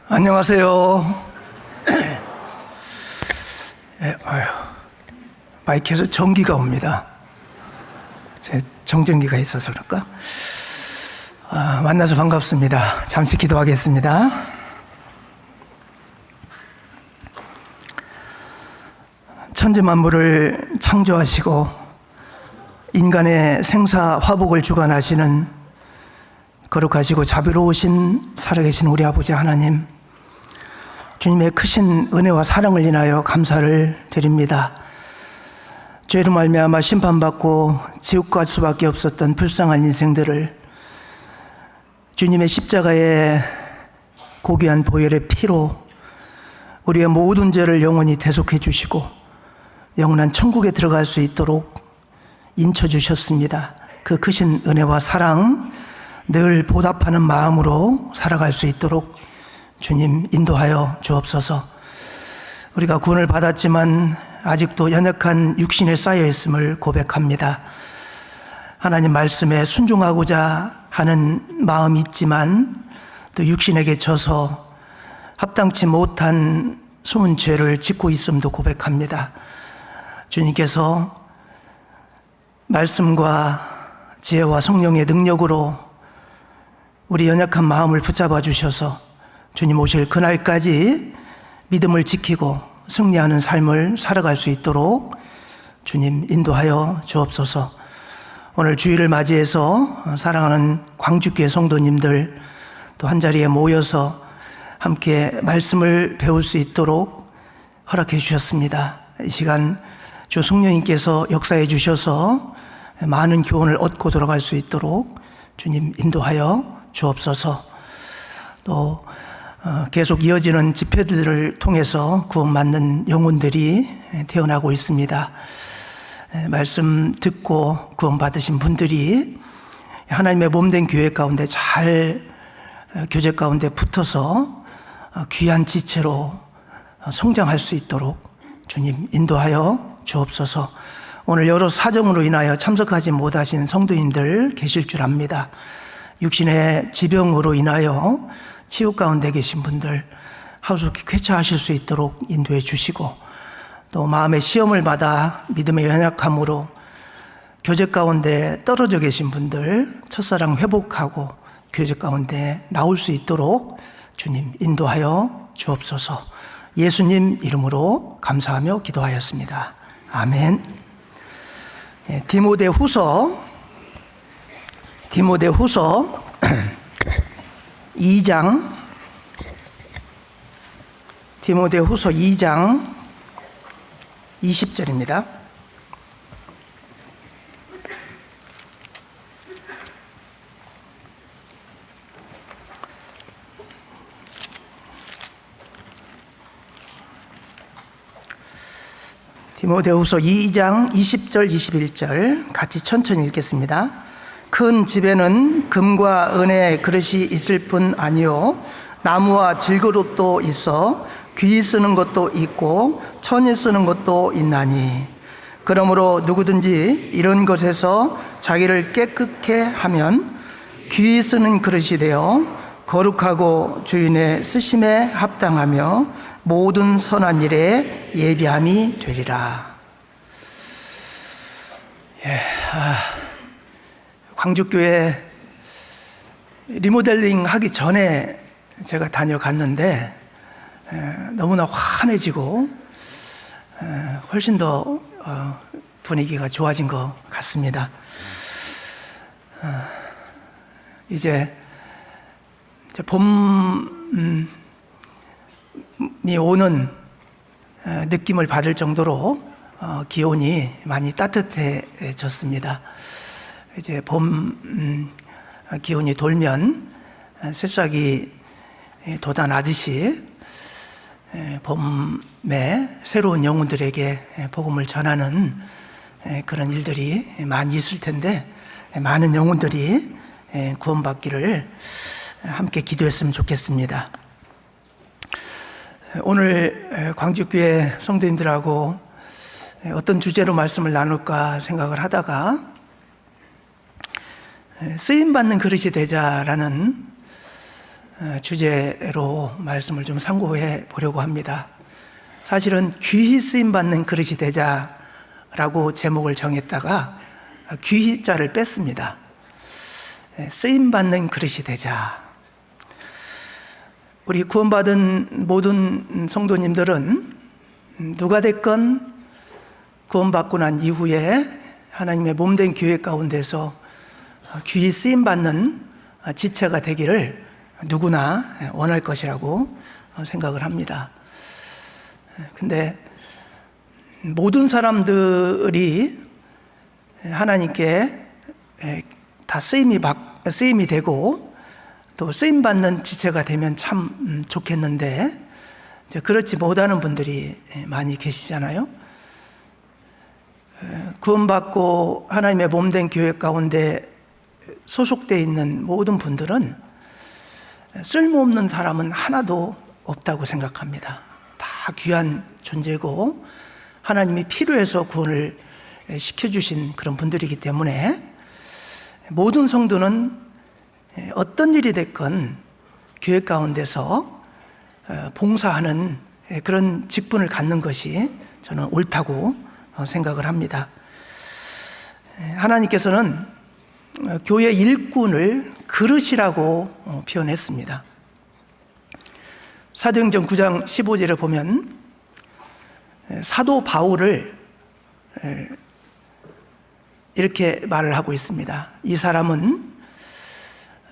안녕하세요. 마이크에서 전기가 옵니다. 제 정전기가 있어서 그럴까? 만나서 반갑습니다. 잠시 기도하겠습니다. 천지만물을 창조하시고 인간의 생사 화복을 주관하시는 거룩하시고 자비로우신 살아계신 우리 아버지 하나님, 주님의 크신 은혜와 사랑을 인하여 감사를 드립니다. 죄로 말미암아 심판받고 지옥 갈 수밖에 없었던 불쌍한 인생들을 주님의 십자가의 고귀한 보혈의 피로 우리의 모든 죄를 영원히 대속해 주시고 영원한 천국에 들어갈 수 있도록 인쳐 주셨습니다. 그 크신 은혜와 사랑 늘 보답하는 마음으로 살아갈 수 있도록 주님 인도하여 주옵소서. 우리가 구원을 받았지만 아직도 연약한 육신에 쌓여 있음을 고백합니다. 하나님 말씀에 순종하고자 하는 마음이 있지만 또 육신에게 져서 합당치 못한 숨은 죄를 짓고 있음도 고백합니다. 주님께서 말씀과 지혜와 성령의 능력으로 우리 연약한 마음을 붙잡아 주셔서 주님 오실 그날까지 믿음을 지키고 승리하는 삶을 살아갈 수 있도록 주님 인도하여 주옵소서. 오늘 주일을 맞이해서 사랑하는 광주교회 성도님들 또 한자리에 모여서 함께 말씀을 배울 수 있도록 허락해 주셨습니다. 이 시간 주 성령님께서 역사해 주셔서 많은 교훈을 얻고 돌아갈 수 있도록 주님 인도하여 주옵소서. 또 계속 이어지는 집회들을 통해서 구원받는 영혼들이 태어나고 있습니다. 말씀 듣고 구원받으신 분들이 하나님의 몸된 교회 가운데 잘 교제 가운데 붙어서 귀한 지체로 성장할 수 있도록 주님 인도하여 주옵소서. 오늘 여러 사정으로 인하여 참석하지 못하신 성도님들 계실 줄 압니다. 육신의 지병으로 인하여 치유 가운데 계신 분들 하루속히 쾌차하실 수 있도록 인도해 주시고, 또 마음의 시험을 받아 믿음의 연약함으로 교제 가운데 떨어져 계신 분들 첫사랑 회복하고 교제 가운데 나올 수 있도록 주님 인도하여 주옵소서. 예수님 이름으로 감사하며 기도하였습니다. 아멘. 디모데후서 2장 디모데후서 2장 20절입니다. 디모데후서 2장 20절 21절 같이 천천히 읽겠습니다. 큰 집에는 금과 은의 그릇이 있을 뿐 아니요 나무와 질그릇도 있어 귀 쓰는 것도 있고 천이 쓰는 것도 있나니, 그러므로 누구든지 이런 것에서 자기를 깨끗게 하면 귀 쓰는 그릇이 되어 거룩하고 주인의 쓰심에 합당하며 모든 선한 일에 예비함이 되리라. 광주교회 리모델링 하기 전에 제가 다녀갔는데 너무나 환해지고 훨씬 더 분위기가 좋아진 것 같습니다. 이제 봄이 오는 느낌을 받을 정도로 기온이 많이 따뜻해졌습니다. 이제 봄 기온이 돌면 새싹이 돋아나듯이 봄에 새로운 영혼들에게 복음을 전하는 그런 일들이 많이 있을 텐데, 많은 영혼들이 구원받기를 함께 기도했으면 좋겠습니다. 오늘 광주교회 성도님들하고 어떤 주제로 말씀을 나눌까 생각을 하다가 쓰임받는 그릇이 되자라는 주제로 말씀을 좀 상고해 보려고 합니다. 사실은 귀히 쓰임받는 그릇이 되자라고 제목을 정했다가 귀히자를 뺐습니다. 쓰임받는 그릇이 되자. 우리 구원받은 모든 성도님들은 누가 됐건 구원받고 난 이후에 하나님의 몸된 교회 가운데서 귀히 쓰임받는 지체가 되기를 누구나 원할 것이라고 생각을 합니다. 근데 모든 사람들이 하나님께 다 쓰임이 되고 또 쓰임받는 지체가 되면 참 좋겠는데 그렇지 못하는 분들이 많이 계시잖아요. 구원받고 하나님의 몸된 교회 가운데 소속되어 있는 모든 분들은 쓸모없는 사람은 하나도 없다고 생각합니다. 다 귀한 존재고 하나님이 필요해서 구원을 시켜주신 그런 분들이기 때문에 모든 성도는 어떤 일이 됐건 교회 가운데서 봉사하는 그런 직분을 갖는 것이 저는 옳다고 생각을 합니다. 하나님께서는 교회 일꾼을 그릇이라고 표현했습니다. 사도행전 9장 15절에 보면 사도 바울을 이렇게 말을 하고 있습니다. 이 사람은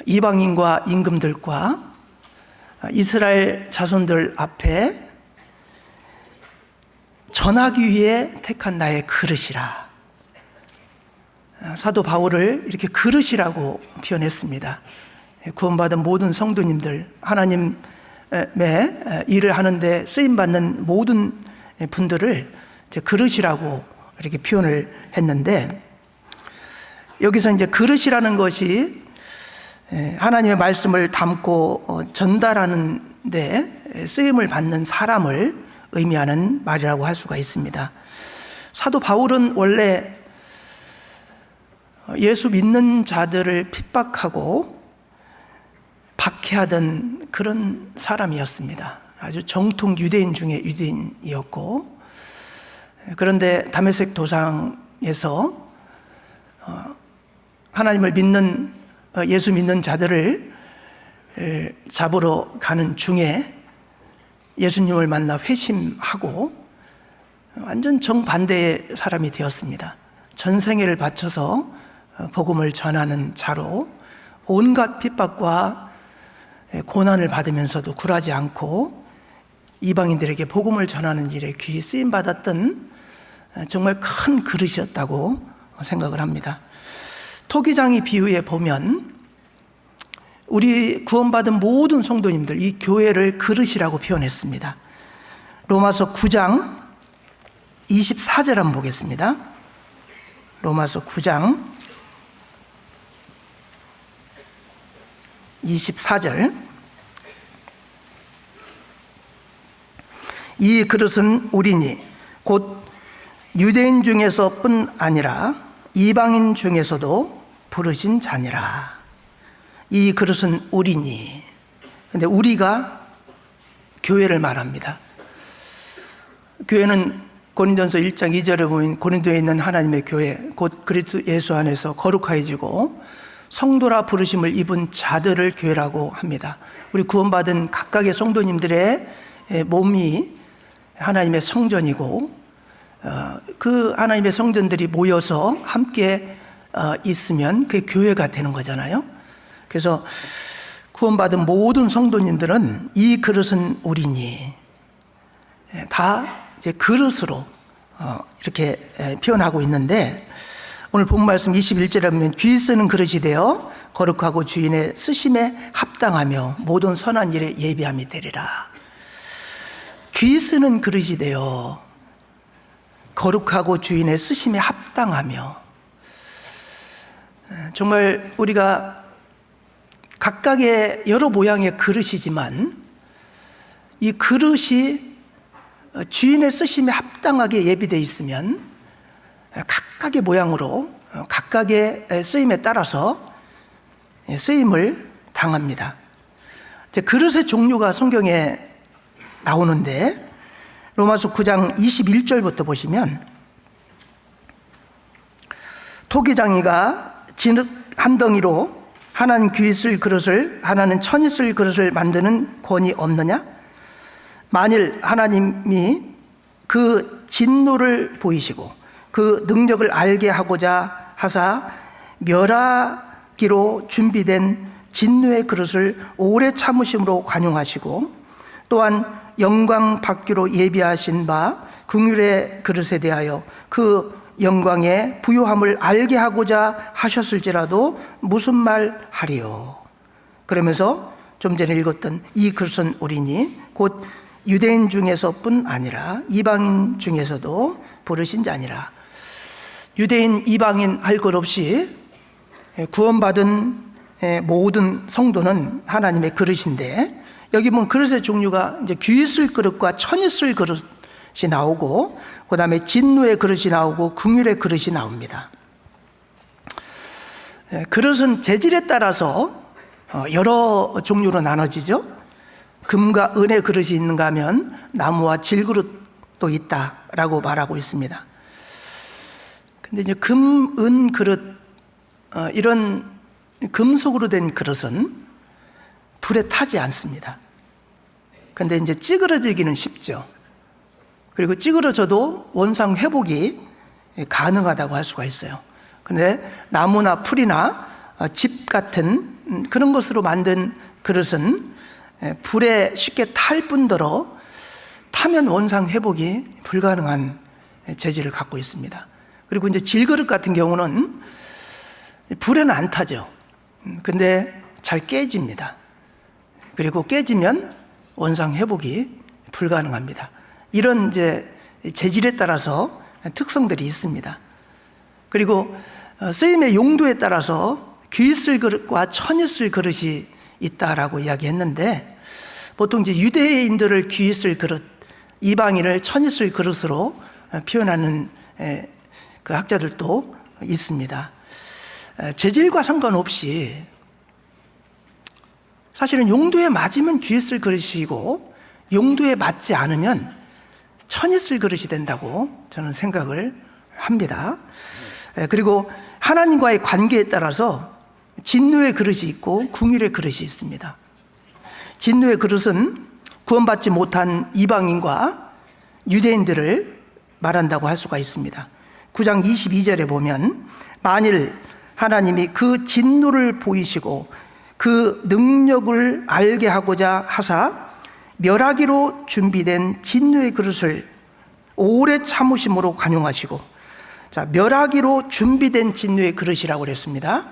이방인과 임금들과 이스라엘 자손들 앞에 전하기 위해 택한 나의 그릇이라. 사도 바울을 이렇게 그릇이라고 표현했습니다. 구원받은 모든 성도님들, 하나님의 일을 하는데 쓰임받는 모든 분들을 이제 그릇이라고 이렇게 표현을 했는데, 여기서 이제 그릇이라는 것이 하나님의 말씀을 담고 전달하는 데 쓰임을 받는 사람을 의미하는 말이라고 할 수가 있습니다. 사도 바울은 원래 예수 믿는 자들을 핍박하고 박해하던 그런 사람이었습니다. 아주 정통 유대인 중에 유대인이었고, 그런데 다메섹 도상에서 하나님을 믿는 예수 믿는 자들을 잡으러 가는 중에 예수님을 만나 회심하고 완전 정반대의 사람이 되었습니다. 전생애를 바쳐서 복음을 전하는 자로 온갖 핍박과 고난을 받으면서도 굴하지 않고 이방인들에게 복음을 전하는 일에 귀히 쓰임받았던 정말 큰 그릇이었다고 생각을 합니다. 토기장이 비유에 보면 우리 구원받은 모든 성도님들, 이 교회를 그릇이라고 표현했습니다. 로마서 9장 24절 한번 보겠습니다. 로마서 9장 24절. 이 그릇은 우리니 곧 유대인 중에서뿐 아니라 이방인 중에서도 부르신 자니라. 이 그릇은 우리니. 근데 우리가 교회를 말합니다. 교회는 고린도전서 1장 2절에 보면 고린도에 있는 하나님의 교회, 곧 그리스도 예수 안에서 거룩하여지고 성도라 부르심을 입은 자들을 교회라고 합니다. 우리 구원받은 각각의 성도님들의 몸이 하나님의 성전이고, 그 하나님의 성전들이 모여서 함께 있으면 그게 교회가 되는 거잖아요. 그래서 구원받은 모든 성도님들은 이 그릇은 우리니, 다 이제 그릇으로 이렇게 표현하고 있는데, 오늘 본 말씀 21절에 보면 귀 쓰는 그릇이 되어 거룩하고 주인의 쓰심에 합당하며 모든 선한 일에 예비함이 되리라. 귀 쓰는 그릇이 되어 거룩하고 주인의 쓰심에 합당하며, 정말 우리가 각각의 여러 모양의 그릇이지만 이 그릇이 주인의 쓰심에 합당하게 예비되어 있으면 각각의 모양으로 각각의 쓰임에 따라서 쓰임을 당합니다. 이제 그릇의 종류가 성경에 나오는데 로마서 9장 21절부터 보시면 토기장이가 진흙 한 덩이로 하나는 귀 쓸 그릇을 하나는 천이 쓸 그릇을 만드는 권위 없느냐? 만일 하나님이 그 진노를 보이시고 그 능력을 알게 하고자 하사 멸하기로 준비된 진노의 그릇을 오래 참으심으로 관용하시고 또한 영광 받기로 예비하신 바 긍휼의 그릇에 대하여 그 영광의 부요함을 알게 하고자 하셨을지라도 무슨 말 하리요. 그러면서 좀 전에 읽었던 이 그릇은 우리니 곧 유대인 중에서뿐 아니라 이방인 중에서도 부르신 자니라. 유대인 이방인 할 것 없이 구원받은 모든 성도는 하나님의 그릇인데, 여기 보면 그릇의 종류가 이제 귀 쓸 그릇과 천이 쓸 그릇이 나오고, 그 다음에 진노의 그릇이 나오고 긍휼의 그릇이 나옵니다. 그릇은 재질에 따라서 여러 종류로 나눠지죠. 금과 은의 그릇이 있는가 하면 나무와 질그릇도 있다라고 말하고 있습니다. 근데 이제 금, 은 그릇, 이런 금속으로 된 그릇은 불에 타지 않습니다. 근데 이제 찌그러지기는 쉽죠. 그리고 찌그러져도 원상 회복이 가능하다고 할 수가 있어요. 근데 나무나 풀이나 집 같은 그런 것으로 만든 그릇은 불에 쉽게 탈 뿐더러 타면 원상 회복이 불가능한 재질을 갖고 있습니다. 그리고 이제 질그릇 같은 경우는 불에는 안 타죠. 근데 잘 깨집니다. 그리고 깨지면 원상 회복이 불가능합니다. 이런 이제 재질에 따라서 특성들이 있습니다. 그리고 쓰임의 용도에 따라서 귀 쓸 그릇과 천이 쓸 그릇이 있다라고 이야기했는데, 보통 이제 유대인들을 귀 쓸 그릇, 이방인을 천이 쓸 그릇으로 표현하는 그 학자들도 있습니다. 재질과 상관없이 사실은 용도에 맞으면 귀에 쓸 그릇이고 용도에 맞지 않으면 천이 쓸 그릇이 된다고 저는 생각을 합니다. 그리고 하나님과의 관계에 따라서 진노의 그릇이 있고 긍휼의 그릇이 있습니다. 진노의 그릇은 구원받지 못한 이방인과 유대인들을 말한다고 할 수가 있습니다. 9장 22절에 보면 만일 하나님이 그 진노를 보이시고 그 능력을 알게 하고자 하사 멸하기로 준비된 진노의 그릇을 오래 참으심으로 관용하시고, 자, 멸하기로 준비된 진노의 그릇이라고 그랬습니다.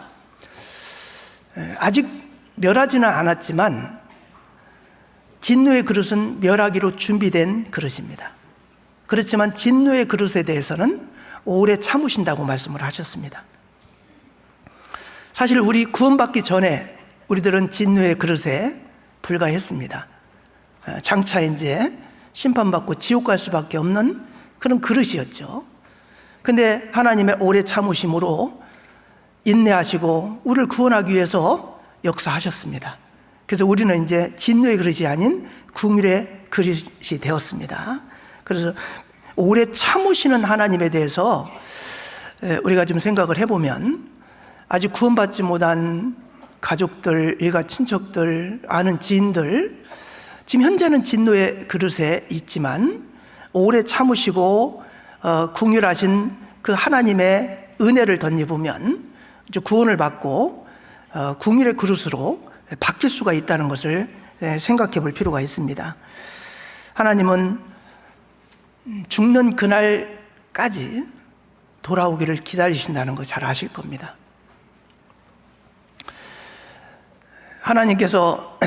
아직 멸하지는 않았지만 진노의 그릇은 멸하기로 준비된 그릇입니다. 그렇지만 진노의 그릇에 대해서는 오래 참으신다고 말씀을 하셨습니다. 사실 우리 구원받기 전에 우리들은 진노의 그릇에 불과했습니다. 장차 이제 심판받고 지옥 갈 수밖에 없는 그런 그릇이었죠. 근데 하나님의 오래 참으심으로 인내하시고 우리를 구원하기 위해서 역사하셨습니다. 그래서 우리는 이제 진노의 그릇이 아닌 긍휼의 그릇이 되었습니다. 그래서 오래 참으시는 하나님에 대해서 우리가 좀 생각을 해보면, 아직 구원받지 못한 가족들, 일가 친척들, 아는 지인들, 지금 현재는 진노의 그릇에 있지만 오래 참으시고 긍휼하신 그 하나님의 은혜를 덧입으면 이제 구원을 받고 긍휼의 그릇으로 바뀔 수가 있다는 것을 생각해 볼 필요가 있습니다. 하나님은 죽는 그날까지 돌아오기를 기다리신다는 거 잘 아실 겁니다. 하나님께서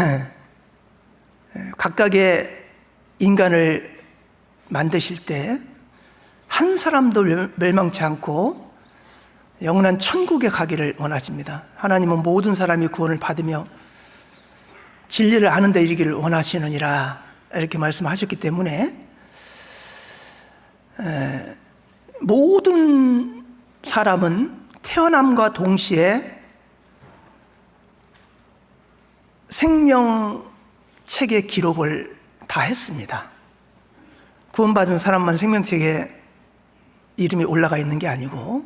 각각의 인간을 만드실 때 한 사람도 멸망치 않고 영원한 천국에 가기를 원하십니다. 하나님은 모든 사람이 구원을 받으며 진리를 아는 데 이르기를 원하시느니라, 이렇게 말씀하셨기 때문에 모든 사람은 태어남과 동시에 생명의 책에 기록을 다 했습니다. 구원받은 사람만 생명책에 이름이 올라가 있는 게 아니고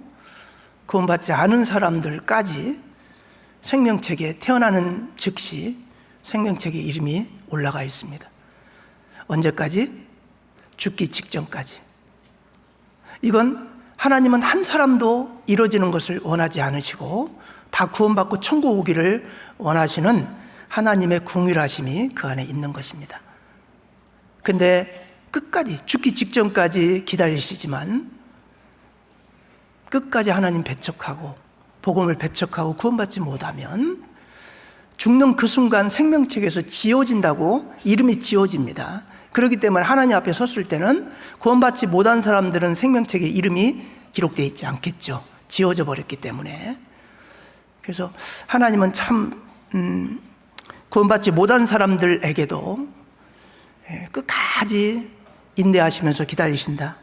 구원받지 않은 사람들까지 생명책에 태어나는 즉시 생명책에 이름이 올라가 있습니다. 언제까지? 죽기 직전까지. 이건 하나님은 한 사람도 이루어지는 것을 원하지 않으시고 다 구원받고 천국 오기를 원하시는 하나님의 궁휼하심이 그 안에 있는 것입니다. 근데 끝까지 죽기 직전까지 기다리시지만 끝까지 하나님 배척하고 복음을 배척하고 구원받지 못하면 죽는 그 순간 생명책에서 지워진다고 이름이 지워집니다. 그렇기 때문에 하나님 앞에 섰을 때는 구원받지 못한 사람들은 생명책에 이름이 기록되어 있지 않겠죠. 지워져 버렸기 때문에. 그래서 하나님은 참 구원받지 못한 사람들에게도 끝까지 인내하시면서 기다리신다.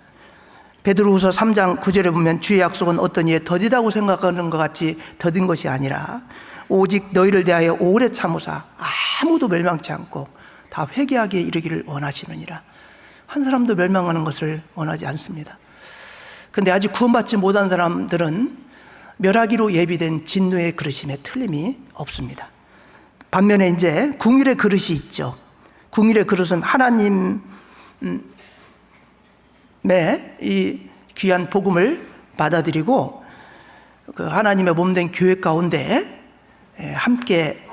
베드로후서 3장 9절에 보면 주의 약속은 어떤 이에 더디다고 생각하는 것 같이 더딘 것이 아니라 오직 너희를 대하여 오래 참으사 아무도 멸망치 않고 다 회개하기에 이르기를 원하시느니라. 한 사람도 멸망하는 것을 원하지 않습니다. 그런데 아직 구원받지 못한 사람들은 멸하기로 예비된 진노의 그릇임에 틀림이 없습니다. 반면에 이제 궁율의 그릇이 있죠. 궁율의 그릇은 하나님의 이 귀한 복음을 받아들이고 그 하나님의 몸된 교회 가운데 함께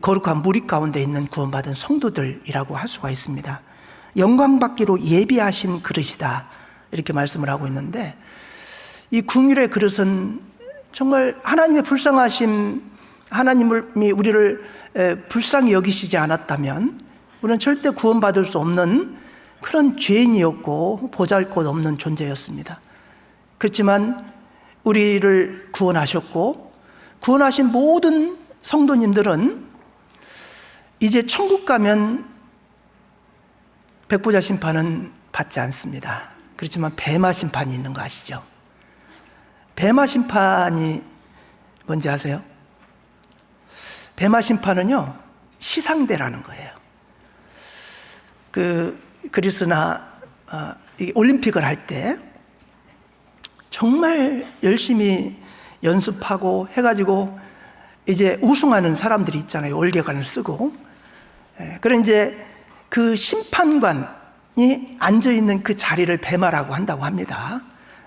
거룩한 무리 가운데 있는 구원받은 성도들이라고 할 수가 있습니다. 영광받기로 예비하신 그릇이다 이렇게 말씀을 하고 있는데, 이 궁율의 그릇은 정말 하나님의 불쌍하심, 하나님이 우리를 불쌍히 여기시지 않았다면 우리는 절대 구원받을 수 없는 그런 죄인이었고 보잘것없는 존재였습니다. 그렇지만 우리를 구원하셨고 구원하신 모든 성도님들은 이제 천국 가면 백보자 심판은 받지 않습니다. 그렇지만 배마 심판이 있는 거 아시죠? 배마 심판이 뭔지 아세요? 배마 심판은요, 시상대라는 거예요. 그리스나 올림픽을 할 때 정말 열심히 연습하고 해가지고 이제 우승하는 사람들이 있잖아요. 올개관을 쓰고. 그래 이제 그 심판관이 앉아있는 그 자리를 배마라고 한다고 합니다.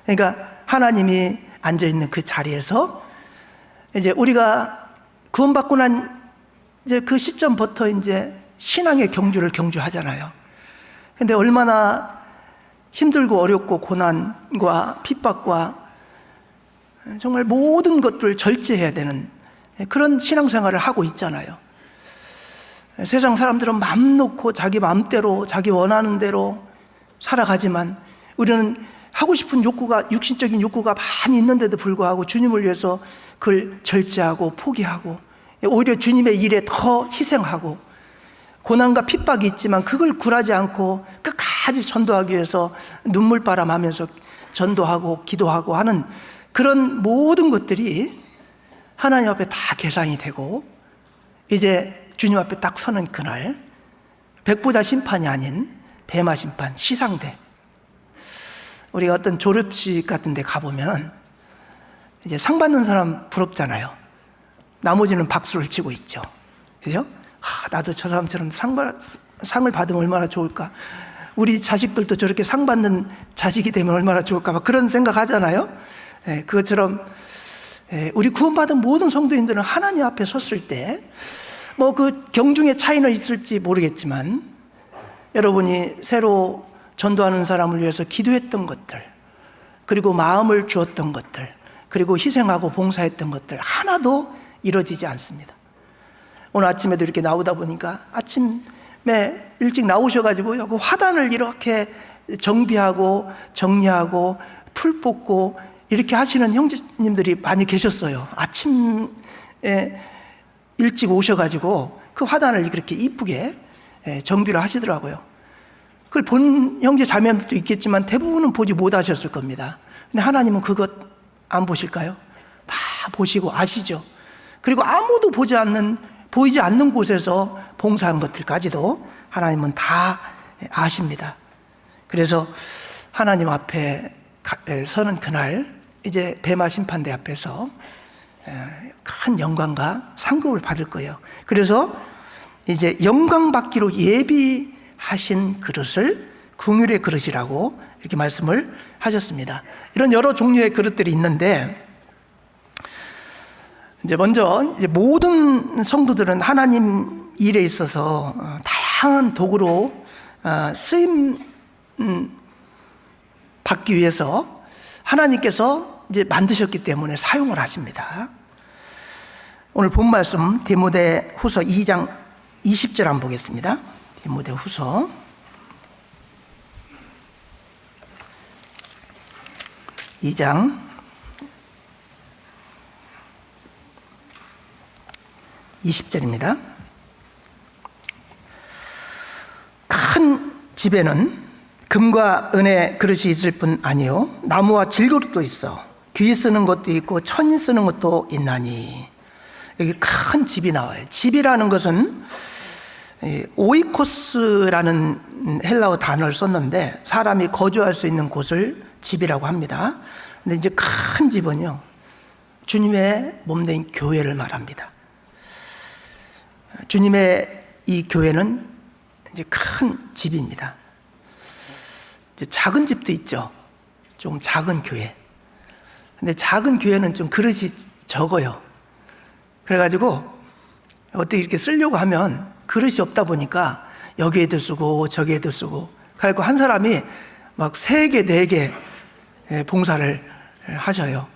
그러니까 하나님이 앉아있는 그 자리에서 이제 우리가 구원받고 난 이제 그 시점부터 이제 신앙의 경주를 경주하잖아요. 근데 얼마나 힘들고 어렵고 고난과 핍박과 정말 모든 것들을 절제해야 되는 그런 신앙생활을 하고 있잖아요. 세상 사람들은 마음 놓고 자기 마음대로 자기 원하는 대로 살아가지만 우리는 하고 싶은 욕구가, 육신적인 욕구가 많이 있는데도 불구하고 주님을 위해서 그걸 절제하고 포기하고 오히려 주님의 일에 더 희생하고 고난과 핍박이 있지만 그걸 굴하지 않고 끝까지 전도하기 위해서 눈물바람 하면서 전도하고 기도하고 하는 그런 모든 것들이 하나님 앞에 다 계산이 되고 이제 주님 앞에 딱 서는 그날 백보자 심판이 아닌 배마 심판, 시상대. 우리가 어떤 졸업식 같은 데 가보면 이제 상 받는 사람 부럽잖아요. 나머지는 박수를 치고 있죠. 그죠? 나도 저 사람처럼 상을 받으면 얼마나 좋을까. 우리 자식들도 저렇게 상 받는 자식이 되면 얼마나 좋을까. 막 그런 생각 하잖아요. 그것처럼 우리 구원받은 모든 성도인들은 하나님 앞에 섰을 때 뭐 그 경중의 차이는 있을지 모르겠지만 여러분이 새로 전도하는 사람을 위해서 기도했던 것들, 그리고 마음을 주었던 것들, 그리고 희생하고 봉사했던 것들 하나도 이루어지지 않습니다. 오늘 아침에도 이렇게 나오다 보니까 아침에 일찍 나오셔가지고요, 그 화단을 이렇게 정비하고 정리하고 풀 뽑고 이렇게 하시는 형제님들이 많이 계셨어요. 아침에 일찍 오셔가지고 그 화단을 그렇게 이쁘게 정비를 하시더라고요. 그걸 본 형제 자매들도 있겠지만 대부분은 보지 못하셨을 겁니다. 근데 하나님은 그것 안 보실까요? 다 보시고 아시죠. 그리고 아무도 보지 보이지 않는 곳에서 봉사한 것들까지도 하나님은 다 아십니다. 그래서 하나님 앞에 서는 그날 이제 베마 심판대 앞에서 큰 영광과 상급을 받을 거예요. 그래서 이제 영광 받기로 예비하신 그릇을 긍휼의 그릇이라고 이렇게 말씀을 하셨습니다. 이런 여러 종류의 그릇들이 있는데, 이제 먼저 이제 모든 성도들은 하나님 일에 있어서 다양한 도구로 쓰임 받기 위해서 하나님께서 이제 만드셨기 때문에 사용을 하십니다. 오늘 본 말씀 디모데후서 2장 20절 한번 보겠습니다. 디모데후서 2장 20절입니다. 큰 집에는 금과 은의 그릇이 있을 뿐 아니요 나무와 질그릇도 있어 귀 쓰는 것도 있고 천 쓰는 것도 있나니. 여기 큰 집이 나와요. 집이라는 것은 오이코스라는 헬라어 단어를 썼는데 사람이 거주할 수 있는 곳을 집이라고 합니다. 근데 이제 큰 집은요, 주님의 몸된 교회를 말합니다. 주님의 이 교회는 이제 큰 집입니다. 이제 작은 집도 있죠. 좀 작은 교회. 근데 작은 교회는 좀 그릇이 적어요. 그래가지고 어떻게 이렇게 쓰려고 하면 그릇이 없다 보니까 여기에도 쓰고 저기에도 쓰고, 그래서 한 사람이 막 3개, 4개 봉사를 하셔요.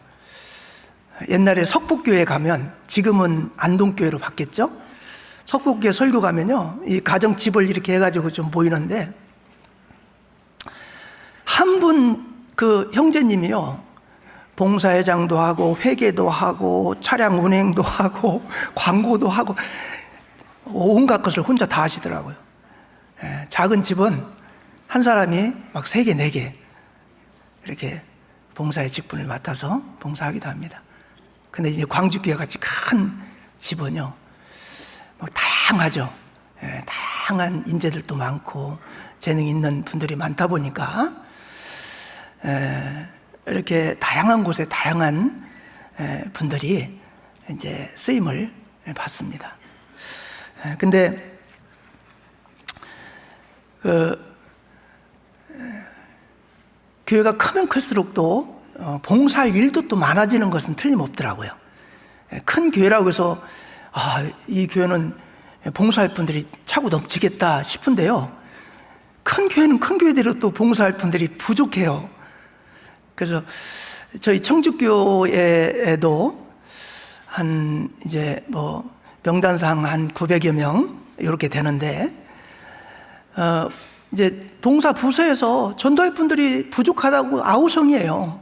옛날에 석복교회 가면, 지금은 안동교회로 바뀌었죠. 석복교회 설교 가면요, 이 가정집을 이렇게 해가지고 좀 모이는데, 한 분 그 형제님이요, 봉사회장도 하고 회계도 하고 차량 운행도 하고 광고도 하고 온갖 것을 혼자 다 하시더라고요. 작은 집은 한 사람이 막 3개, 4개 이렇게 봉사의 직분을 맡아서 봉사하기도 합니다. 근데 이제 광주교회 같이 큰 집은요, 다양하죠. 다양한 인재들도 많고 재능 있는 분들이 많다 보니까 이렇게 다양한 곳에 다양한 분들이 이제 쓰임을 받습니다. 근데 교회가 크면 클수록 또 봉사할 일도 또 많아지는 것은 틀림없더라고요. 큰 교회라고 해서 이 교회는 봉사할 분들이 차고 넘치겠다 싶은데요, 큰 교회는 큰 교회대로 또 봉사할 분들이 부족해요. 그래서 저희 청주교회에도 한 이제 명단상 한 900여 명 이렇게 되는데, 이제 봉사 부서에서 전도할 분들이 부족하다고 아우성이에요.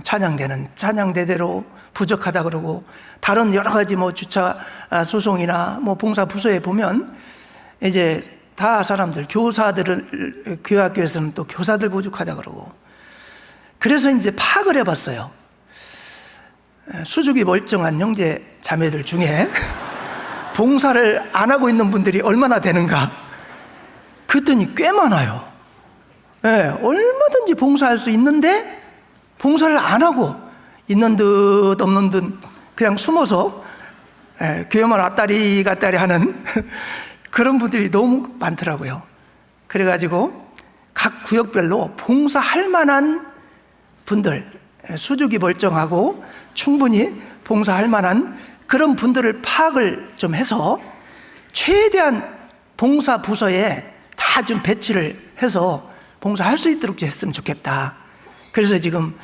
찬양대는 찬양대대로 부족하다 그러고, 다른 여러 가지 주차 소송이나 봉사 부서에 보면 이제 다 사람들, 교사들을, 교회학교에서는 또 교사들 부족하다 그러고. 그래서 이제 파악을 해봤어요. 수족이 멀쩡한 형제 자매들 중에 봉사를 안 하고 있는 분들이 얼마나 되는가. 그랬더니 꽤 많아요. 얼마든지 봉사할 수 있는데 봉사를 안 하고 있는 듯 없는 듯 그냥 숨어서 교회만 왔다리 갔다리 하는 그런 분들이 너무 많더라고요. 그래가지고 각 구역별로 봉사할 만한 분들, 수족이 멀쩡하고 충분히 봉사할 만한 그런 분들을 파악을 좀 해서 최대한 봉사 부서에 다 좀 배치를 해서 봉사할 수 있도록 했으면 좋겠다. 그래서 지금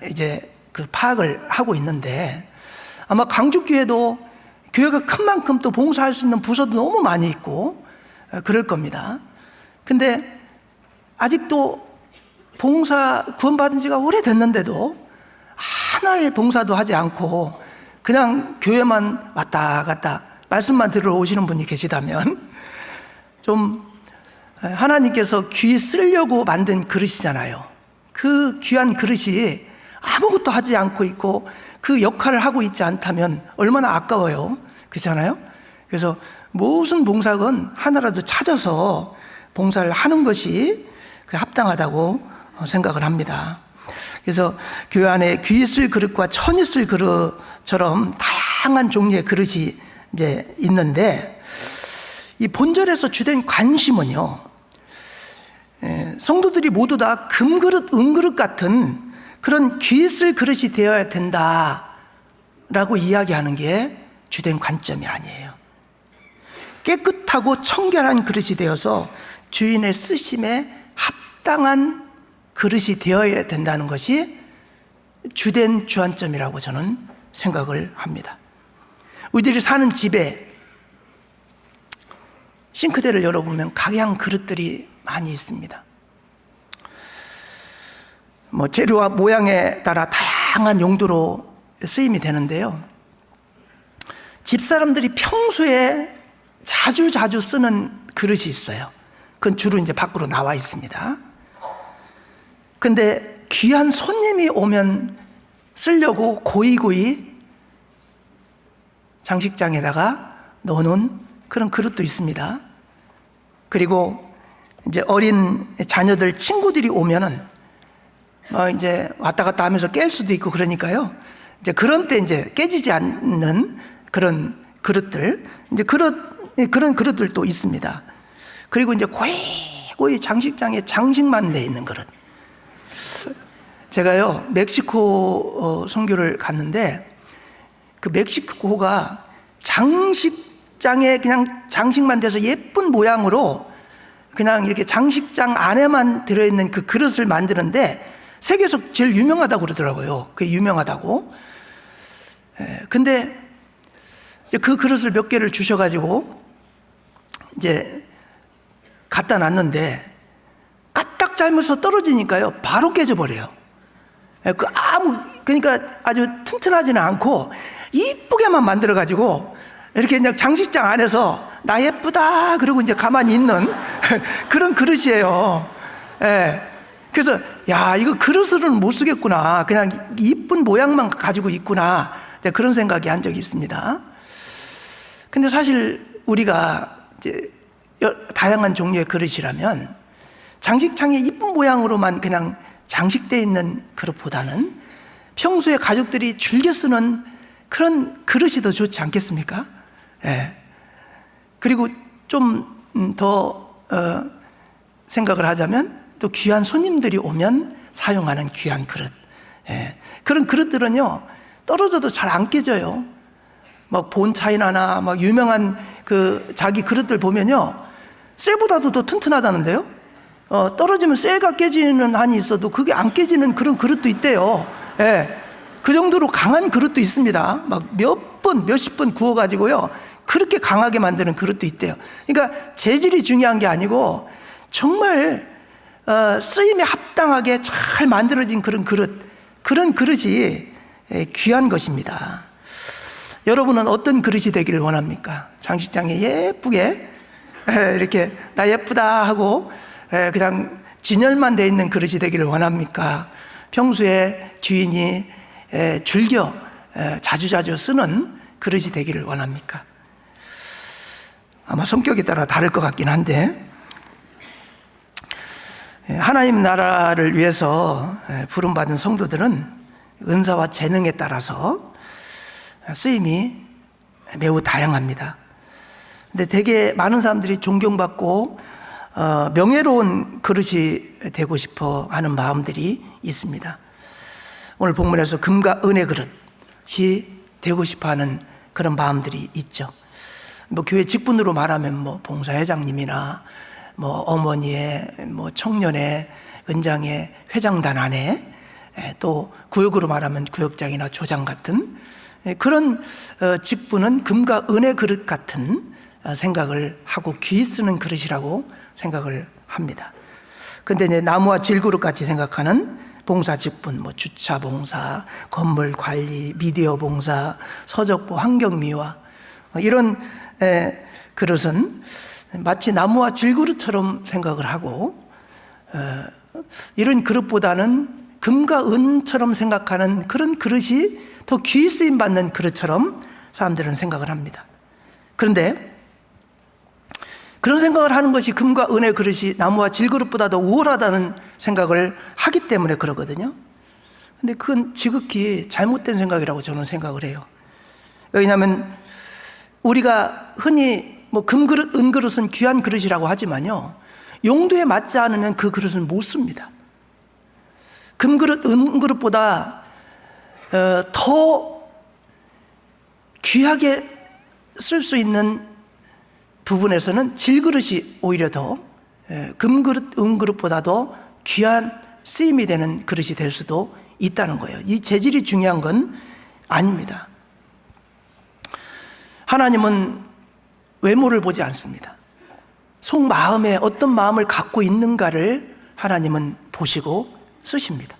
이제 그 파악을 하고 있는데, 아마 광주교회도 교회가 큰 만큼 또 봉사할 수 있는 부서도 너무 많이 있고 그럴 겁니다. 근데 아직도 봉사 구원받은 지가 오래됐는데도 하나의 봉사도 하지 않고 그냥 교회만 왔다 갔다 말씀만 들으러 오시는 분이 계시다면, 좀 하나님께서 귀 쓰려고 만든 그릇이잖아요. 그 귀한 그릇이 아무것도 하지 않고 있고 그 역할을 하고 있지 않다면 얼마나 아까워요. 그렇잖아요. 그래서 무슨 봉사건 하나라도 찾아서 봉사를 하는 것이 합당하다고 생각을 합니다. 그래서 교회 안에 귀 있을 그릇과 천 있을 그릇처럼 다양한 종류의 그릇이 이제 있는데, 이 본절에서 주된 관심은요, 성도들이 모두 다 금그릇, 은그릇 같은 그런 귀 있을 그릇이 되어야 된다라고 이야기하는 게 주된 관점이 아니에요. 깨끗하고 청결한 그릇이 되어서 주인의 쓰심에 합당한 그릇이 되어야 된다는 것이 주된 주안점이라고 저는 생각을 합니다. 우리들이 사는 집에 싱크대를 열어보면 각양 그릇들이 많이 있습니다. 재료와 모양에 따라 다양한 용도로 쓰임이 되는데요, 집사람들이 평소에 자주 쓰는 그릇이 있어요. 그건 주로 이제 밖으로 나와 있습니다. 근데 귀한 손님이 오면 쓰려고 고이고이 장식장에다가 넣어놓은 그런 그릇도 있습니다. 그리고 이제 어린 자녀들, 친구들이 오면은 이제 왔다 갔다 하면서 깰 수도 있고 그러니까요, 이제 그런 때 이제 깨지지 않는 그런 그릇들, 이제 그런 그릇들도 있습니다. 그리고 이제 고이 장식장에 장식만 돼 있는 그릇. 제가요, 멕시코 선교를 갔는데, 그 멕시코가 장식장에 그냥 장식만 돼서 예쁜 모양으로 그냥 이렇게 장식장 안에만 들어있는 그 그릇을 만드는데 세계에서 제일 유명하다고 그러더라고요. 그게 유명하다고. 근데 이제 그 그릇을 몇 개를 주셔가지고 이제 갖다 놨는데 까딱 잘못해서 떨어지니까요, 바로 깨져버려요. 그러니까 아주 튼튼하지는 않고 이쁘게만 만들어가지고 이렇게 그냥 장식장 안에서 나 예쁘다 그러고 이제 가만히 있는 그런 그릇이에요. 그래서 야, 이거 그릇으로는 못 쓰겠구나, 그냥 이쁜 모양만 가지고 있구나, 그런 생각이 한 적이 있습니다. 근데 사실 우리가 이제 다양한 종류의 그릇이라면 장식장에 이쁜 모양으로만 그냥 장식되어 있는 그릇보다는 평소에 가족들이 즐겨 쓰는 그런 그릇이 더 좋지 않겠습니까? 그리고 좀 더 생각을 하자면 또 귀한 손님들이 오면 사용하는 귀한 그릇, 그런 그릇들은요 떨어져도 잘 안 깨져요. 막 본차이나나 막 유명한 그 자기 그릇들 보면요, 쇠보다도 더 튼튼하다는데요. 떨어지면 쇠가 깨지는 한이 있어도 그게 안 깨지는 그런 그릇도 있대요. 그 정도로 강한 그릇도 있습니다. 막 몇십 번 구워가지고요, 그렇게 강하게 만드는 그릇도 있대요. 그러니까 재질이 중요한 게 아니고 정말 쓰임에 합당하게 잘 만들어진 그런 그릇이 귀한 것입니다. 여러분은 어떤 그릇이 되기를 원합니까? 장식장에 예쁘게 이렇게 나 예쁘다 하고 그냥 진열만 돼 있는 그릇이 되기를 원합니까? 평소에 주인이 즐겨 자주자주 쓰는 그릇이 되기를 원합니까? 아마 성격에 따라 다를 것 같긴 한데, 하나님 나라를 위해서 부름받은 성도들은 은사와 재능에 따라서 쓰임이 매우 다양합니다. 근데 되게 많은 사람들이 존경받고 명예로운 그릇이 되고 싶어 하는 마음들이 있습니다. 오늘 본문에서 금과 은의 그릇이 되고 싶어 하는 그런 마음들이 있죠. 교회 직분으로 말하면 봉사회장님이나 어머니의 청년의 은장의 회장단 안에, 또 구역으로 말하면 구역장이나 조장 같은 그런 직분은 금과 은의 그릇 같은 생각을 하고 귀 쓰는 그릇이라고 생각을 합니다. 근데 이제 나무와 질그릇 같이 생각하는 봉사 직분, 주차 봉사, 건물 관리, 미디어 봉사, 서적보, 환경미화, 이런 그릇은 마치 나무와 질그릇처럼 생각을 하고, 이런 그릇보다는 금과 은처럼 생각하는 그런 그릇이 더 귀 쓰임 받는 그릇처럼 사람들은 생각을 합니다. 그런데 그런 생각을 하는 것이 금과 은의 그릇이 나무와 질그릇보다도 우월하다는 생각을 하기 때문에 그러거든요. 근데 그건 지극히 잘못된 생각이라고 저는 생각을 해요. 왜냐하면 우리가 흔히 뭐 금그릇, 은그릇은 귀한 그릇이라고 하지만요, 용도에 맞지 않으면 그 그릇은 못 씁니다. 금그릇, 은그릇보다 더 귀하게 쓸 수 있는 부분에서는 질그릇이 오히려 더 금그릇, 은그릇보다도 귀한 쓰임이 되는 그릇이 될 수도 있다는 거예요. 이 재질이 중요한 건 아닙니다. 하나님은 외모를 보지 않습니다. 속마음에 어떤 마음을 갖고 있는가를 하나님은 보시고 쓰십니다.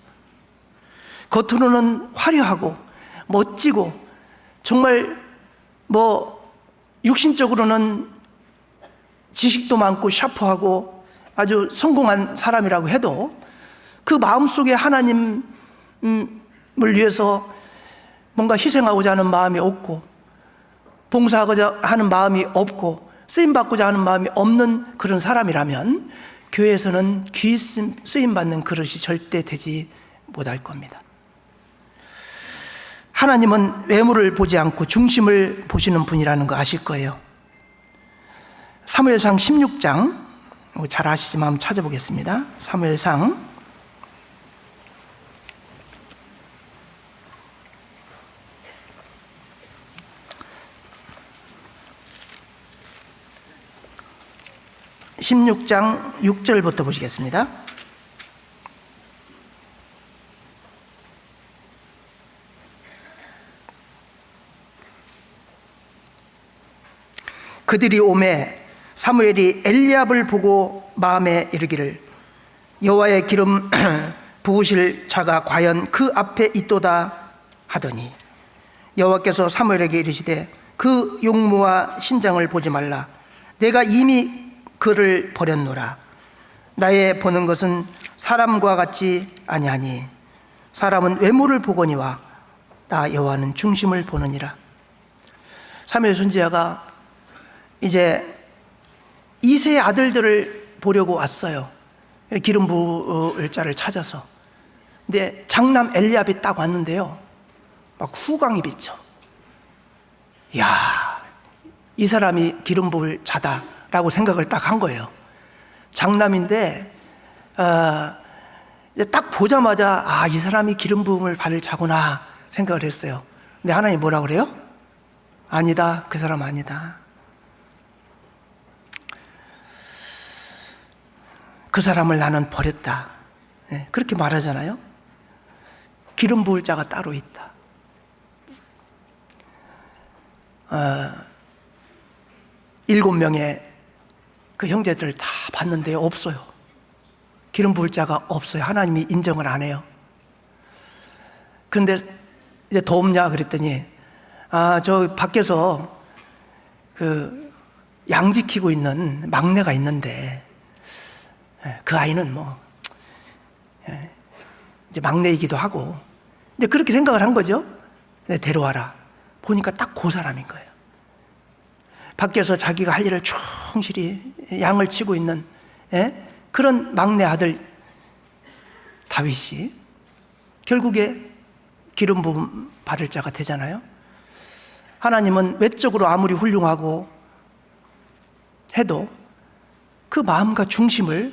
겉으로는 화려하고 멋지고 정말 뭐 육신적으로는 지식도 많고 샤프하고 아주 성공한 사람이라고 해도 그 마음속에 하나님을 위해서 뭔가 희생하고자 하는 마음이 없고, 봉사하고자 하는 마음이 없고, 쓰임받고자 하는 마음이 없는 그런 사람이라면 교회에서는 귀 쓰임받는 그릇이 절대 되지 못할 겁니다. 하나님은 외모를 보지 않고 중심을 보시는 분이라는 거 아실 거예요. 사무엘상 16장, 잘 아시지만 한번 찾아보겠습니다. 사무엘상 16장 6절부터 보시겠습니다. 그들이 오매 사무엘이 엘리압을 보고 마음에 이르기를 여호와의 기름 부으실 자가 과연 그 앞에 있도다 하더니 여호와께서 사무엘에게 이르시되 그 용모와 신장을 보지 말라. 내가 이미 그를 버렸노라. 나의 보는 것은 사람과 같지 아니하니 사람은 외모를 보거니와 나 여호와는 중심을 보느니라. 사무엘 선지자가 이제 이세의 아들들을 보려고 왔어요. 기름 부을 자를 찾아서. 근데 장남 엘리압이 딱 왔는데요, 막 후광이 비쳐. 이야, 이 사람이 기름 부을 자다라고 생각을 딱 한 거예요. 장남인데 이제 딱 보자마자 이 사람이 기름 부음을 받을 자구나 생각을 했어요. 근데 하나님 뭐라 그래요? 아니다, 그 사람 아니다. 그 사람을 나는 버렸다. 그렇게 말하잖아요. 기름 부을 자가 따로 있다. 7명의 그 형제들 다 봤는데 없어요. 기름 부을 자가 없어요. 하나님이 인정을 안 해요. 그런데 이제 더 없냐 그랬더니 저 밖에서 그 양 지키고 있는 막내가 있는데 그 아이는 뭐 이제 막내이기도 하고 이제 그렇게 생각을 한 거죠. 네, 데려와라. 보니까 딱 그 사람인 거예요. 밖에서 자기가 할 일을 충실히 양을 치고 있는 그런 막내 아들 다윗이 결국에 기름 부음 받을 자가 되잖아요. 하나님은 외적으로 아무리 훌륭하고 해도 그 마음과 중심을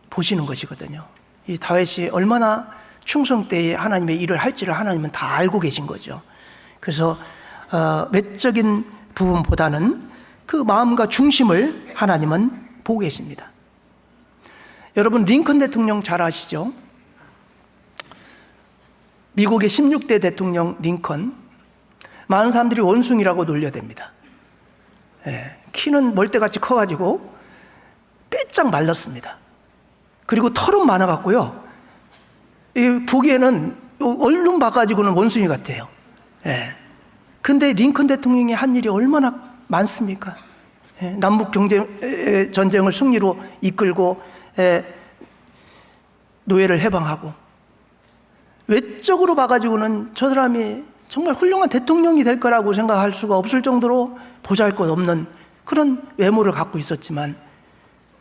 보시는 것이거든요. 이 다윗이 얼마나 충성되이 하나님의 일을 할지를 하나님은 다 알고 계신 거죠. 그래서 외적인 부분보다는 그 마음과 중심을 하나님은 보고 계십니다. 여러분, 링컨 대통령 잘 아시죠? 미국의 16대 대통령 링컨, 많은 사람들이 원숭이라고 놀려댑니다. 키는 멀대같이 커가지고 빼짝 말랐습니다. 그리고 털은 많아갖고요, 보기에는 얼른 봐가지고는 원숭이 같아요. 근데 링컨 대통령이 한 일이 얼마나 많습니까? 남북 전쟁을 승리로 이끌고 노예를 해방하고, 외적으로 봐가지고는 저 사람이 정말 훌륭한 대통령이 될 거라고 생각할 수가 없을 정도로 보잘것없는 그런 외모를 갖고 있었지만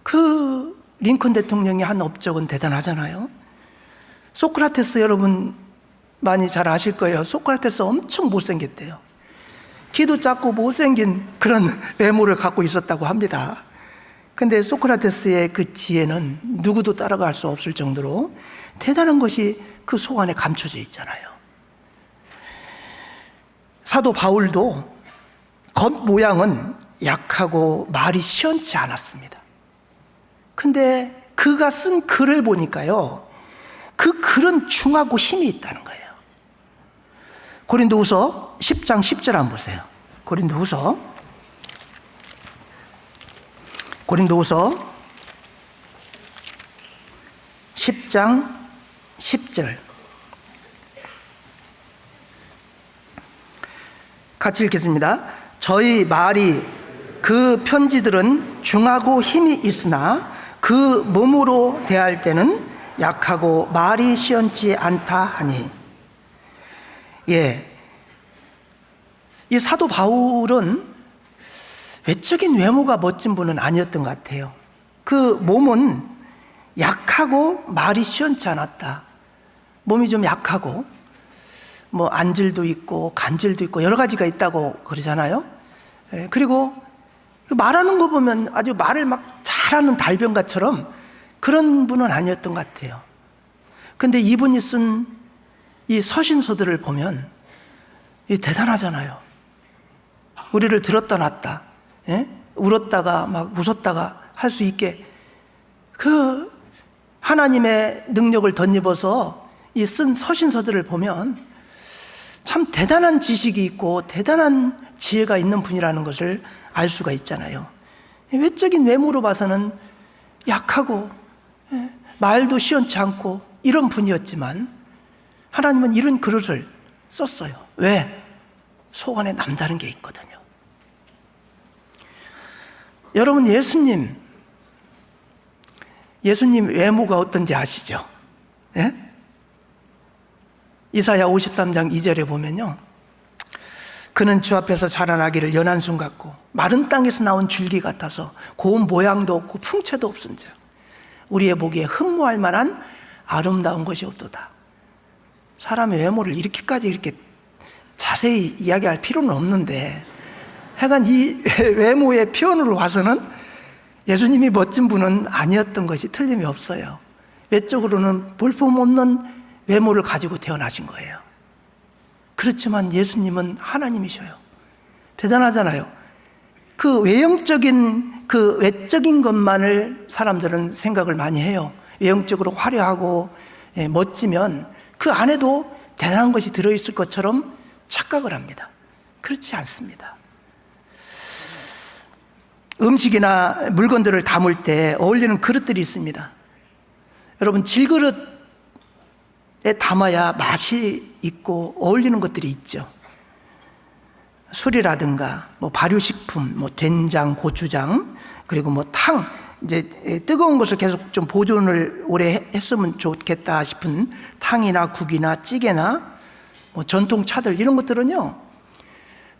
그 링컨 대통령이 한 업적은 대단하잖아요. 소크라테스 여러분 많이 잘 아실 거예요. 소크라테스 엄청 못생겼대요. 키도 작고 못생긴 그런 외모를 갖고 있었다고 합니다. 근데 소크라테스의 그 지혜는 누구도 따라갈 수 없을 정도로 대단한 것이 그 속 안에 감춰져 있잖아요. 사도 바울도 겉모양은 약하고 말이 시원치 않았습니다. 근데 그가 쓴 글을 보니까요, 그 글은 중하고 힘이 있다는 거예요. 고린도후서 10장 10절 한번 보세요. 고린도후서 10장 10절 같이 읽겠습니다. 저희 말이 그 편지들은 중하고 힘이 있으나 그 몸으로 대할 때는 약하고 말이 시원치 않다 하니. 이 사도 바울은 외적인 외모가 멋진 분은 아니었던 것 같아요. 그 몸은 약하고 말이 시원치 않았다. 몸이 좀 약하고 뭐 안질도 있고 간질도 있고 여러 가지가 있다고 그러잖아요. 그리고 말하는 거 보면 아주 말을 막 잘하는 달변가처럼 그런 분은 아니었던 것 같아요. 근데 이분이 쓴 이 서신서들을 보면 이 대단하잖아요. 우리를 들었다 놨다, 울었다가 막 웃었다가 할 수 있게 그 하나님의 능력을 덧입어서 이 쓴 서신서들을 보면 참 대단한 지식이 있고 대단한 지혜가 있는 분이라는 것을 알 수가 있잖아요. 외적인 외모로 봐서는 약하고 말도 시원치 않고 이런 분이었지만 하나님은 이런 그릇을 썼어요. 왜? 속 안에 남다른 게 있거든요. 여러분, 예수님 외모가 어떤지 아시죠? 이사야 53장 2절에 보면요, 그는 주 앞에서 자라나기를 연한 순 같고 마른 땅에서 나온 줄기 같아서 고운 모양도 없고 풍채도 없은즉 우리의 보기에 흠모할 만한 아름다운 것이 없도다. 사람의 외모를 이렇게 자세히 이야기할 필요는 없는데 하여간 이 외모의 표현으로 봐서는 예수님이 멋진 분은 아니었던 것이 틀림이 없어요. 외적으로는 볼품없는 외모를 가지고 태어나신 거예요. 그렇지만 예수님은 하나님이셔요. 대단하잖아요. 그 외형적인 그 외적인 것만을 사람들은 생각을 많이 해요. 외형적으로 화려하고 멋지면 그 안에도 대단한 것이 들어있을 것처럼 착각을 합니다. 그렇지 않습니다. 음식이나 물건들을 담을 때 어울리는 그릇들이 있습니다. 여러분, 질그릇에 담아야 맛이 있고 어울리는 것들이 있죠. 술이라든가 뭐 발효식품, 뭐 된장, 고추장, 그리고 뭐 탕, 이제 뜨거운 것을 계속 좀 보존을 오래 했으면 좋겠다 싶은 탕이나 국이나 찌개나 뭐 전통 차들, 이런 것들은요,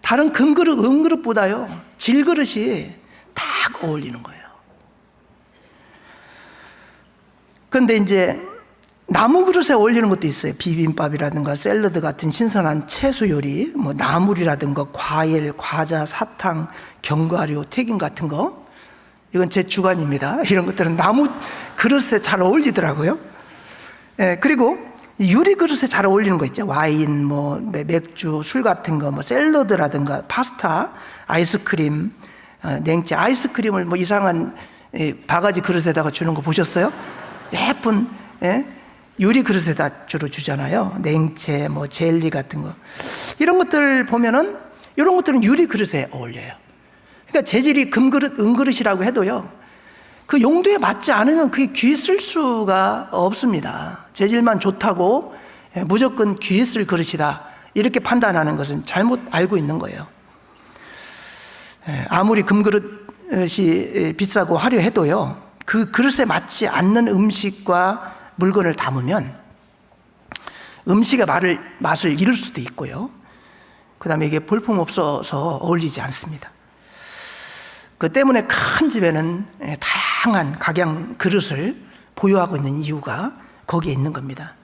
다른 금그릇, 은그릇보다요 질그릇이 딱 어울리는 거예요. 그런데 이제 나무 그릇에 어울리는 것도 있어요. 비빔밥이라든가 샐러드 같은 신선한 채소 요리, 뭐 나물이라든가 과일, 과자, 사탕, 견과류, 튀김 같은 거, 이건 제 주관입니다. 이런 것들은 나무 그릇에 잘 어울리더라고요. 그리고 유리 그릇에 잘 어울리는 거 있죠. 와인, 뭐 맥주, 술 같은 거, 뭐 샐러드라든가 파스타, 아이스크림, 냉채. 아이스크림을 뭐 이상한 바가지 그릇에다가 주는 거 보셨어요? 예쁜 유리 그릇에다 주로 주잖아요. 냉채, 뭐 젤리 같은 거. 이런 것들 보면은 이런 것들은 유리 그릇에 어울려요. 그러니까 재질이 금그릇, 은그릇이라고 해도요, 그 용도에 맞지 않으면 그게 귀에 쓸 수가 없습니다. 재질만 좋다고 무조건 귀에 쓸 그릇이다, 이렇게 판단하는 것은 잘못 알고 있는 거예요. 아무리 금그릇이 비싸고 화려해도요, 그 그릇에 맞지 않는 음식과 물건을 담으면 음식의 맛을 잃을 수도 있고요, 그 다음에 이게 볼품 없어서 어울리지 않습니다. 그 때문에 큰 집에는 다양한 각양 그릇을 보유하고 있는 이유가 거기에 있는 겁니다.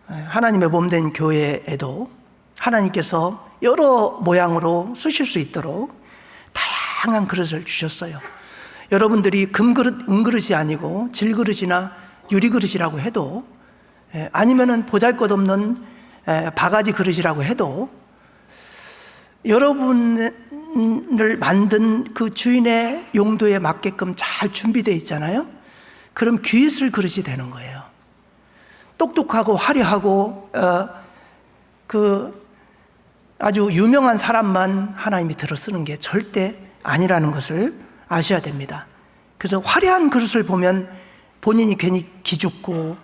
하나님의 몸된 교회에도 하나님께서 여러 모양으로 쓰실 수 있도록 다양한 그릇을 주셨어요. 여러분들이 금그릇, 은그릇이 아니고 질그릇이나 유리그릇이라고 해도, 아니면은 보잘것없는 바가지 그릇이라고 해도 여러분을 만든 그 주인의 용도에 맞게끔 잘 준비되어 있잖아요. 그럼 귀 있을 그릇이 되는 거예요. 똑똑하고 화려하고 그 아주 유명한 사람만 하나님이 들어 쓰는 게 절대 아니라는 것을 아셔야 됩니다. 그래서 화려한 그릇을 보면 본인이 괜히 기죽고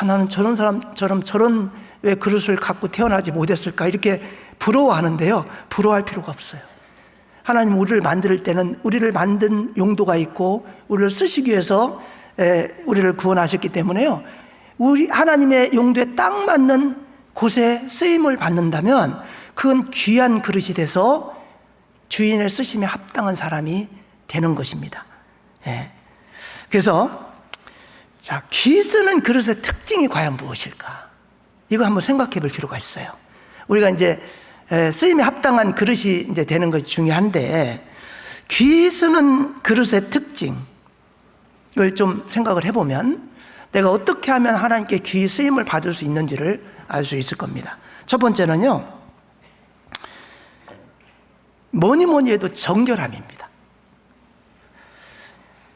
나는 저런 사람처럼 저런 왜 그릇을 갖고 태어나지 못했을까 이렇게 부러워하는데요. 부러워할 필요가 없어요. 하나님 우리를 만들 때는 우리를 만든 용도가 있고 우리를 쓰시기 위해서 우리를 구원하셨기 때문에요. 우리 하나님의 용도에 딱 맞는 곳에 쓰임을 받는다면 그건 귀한 그릇이 돼서 주인을 쓰심에 합당한 사람이 되는 것입니다. 그래서 자, 귀 쓰는 그릇의 특징이 과연 무엇일까? 이거 한번 생각해 볼 필요가 있어요. 우리가 이제 쓰임에 합당한 그릇이 이제 되는 것이 중요한데, 귀 쓰는 그릇의 특징을 좀 생각을 해보면 내가 어떻게 하면 하나님께 귀 쓰임을 받을 수 있는지를 알 수 있을 겁니다. 첫 번째는요, 뭐니 해도 정결함입니다.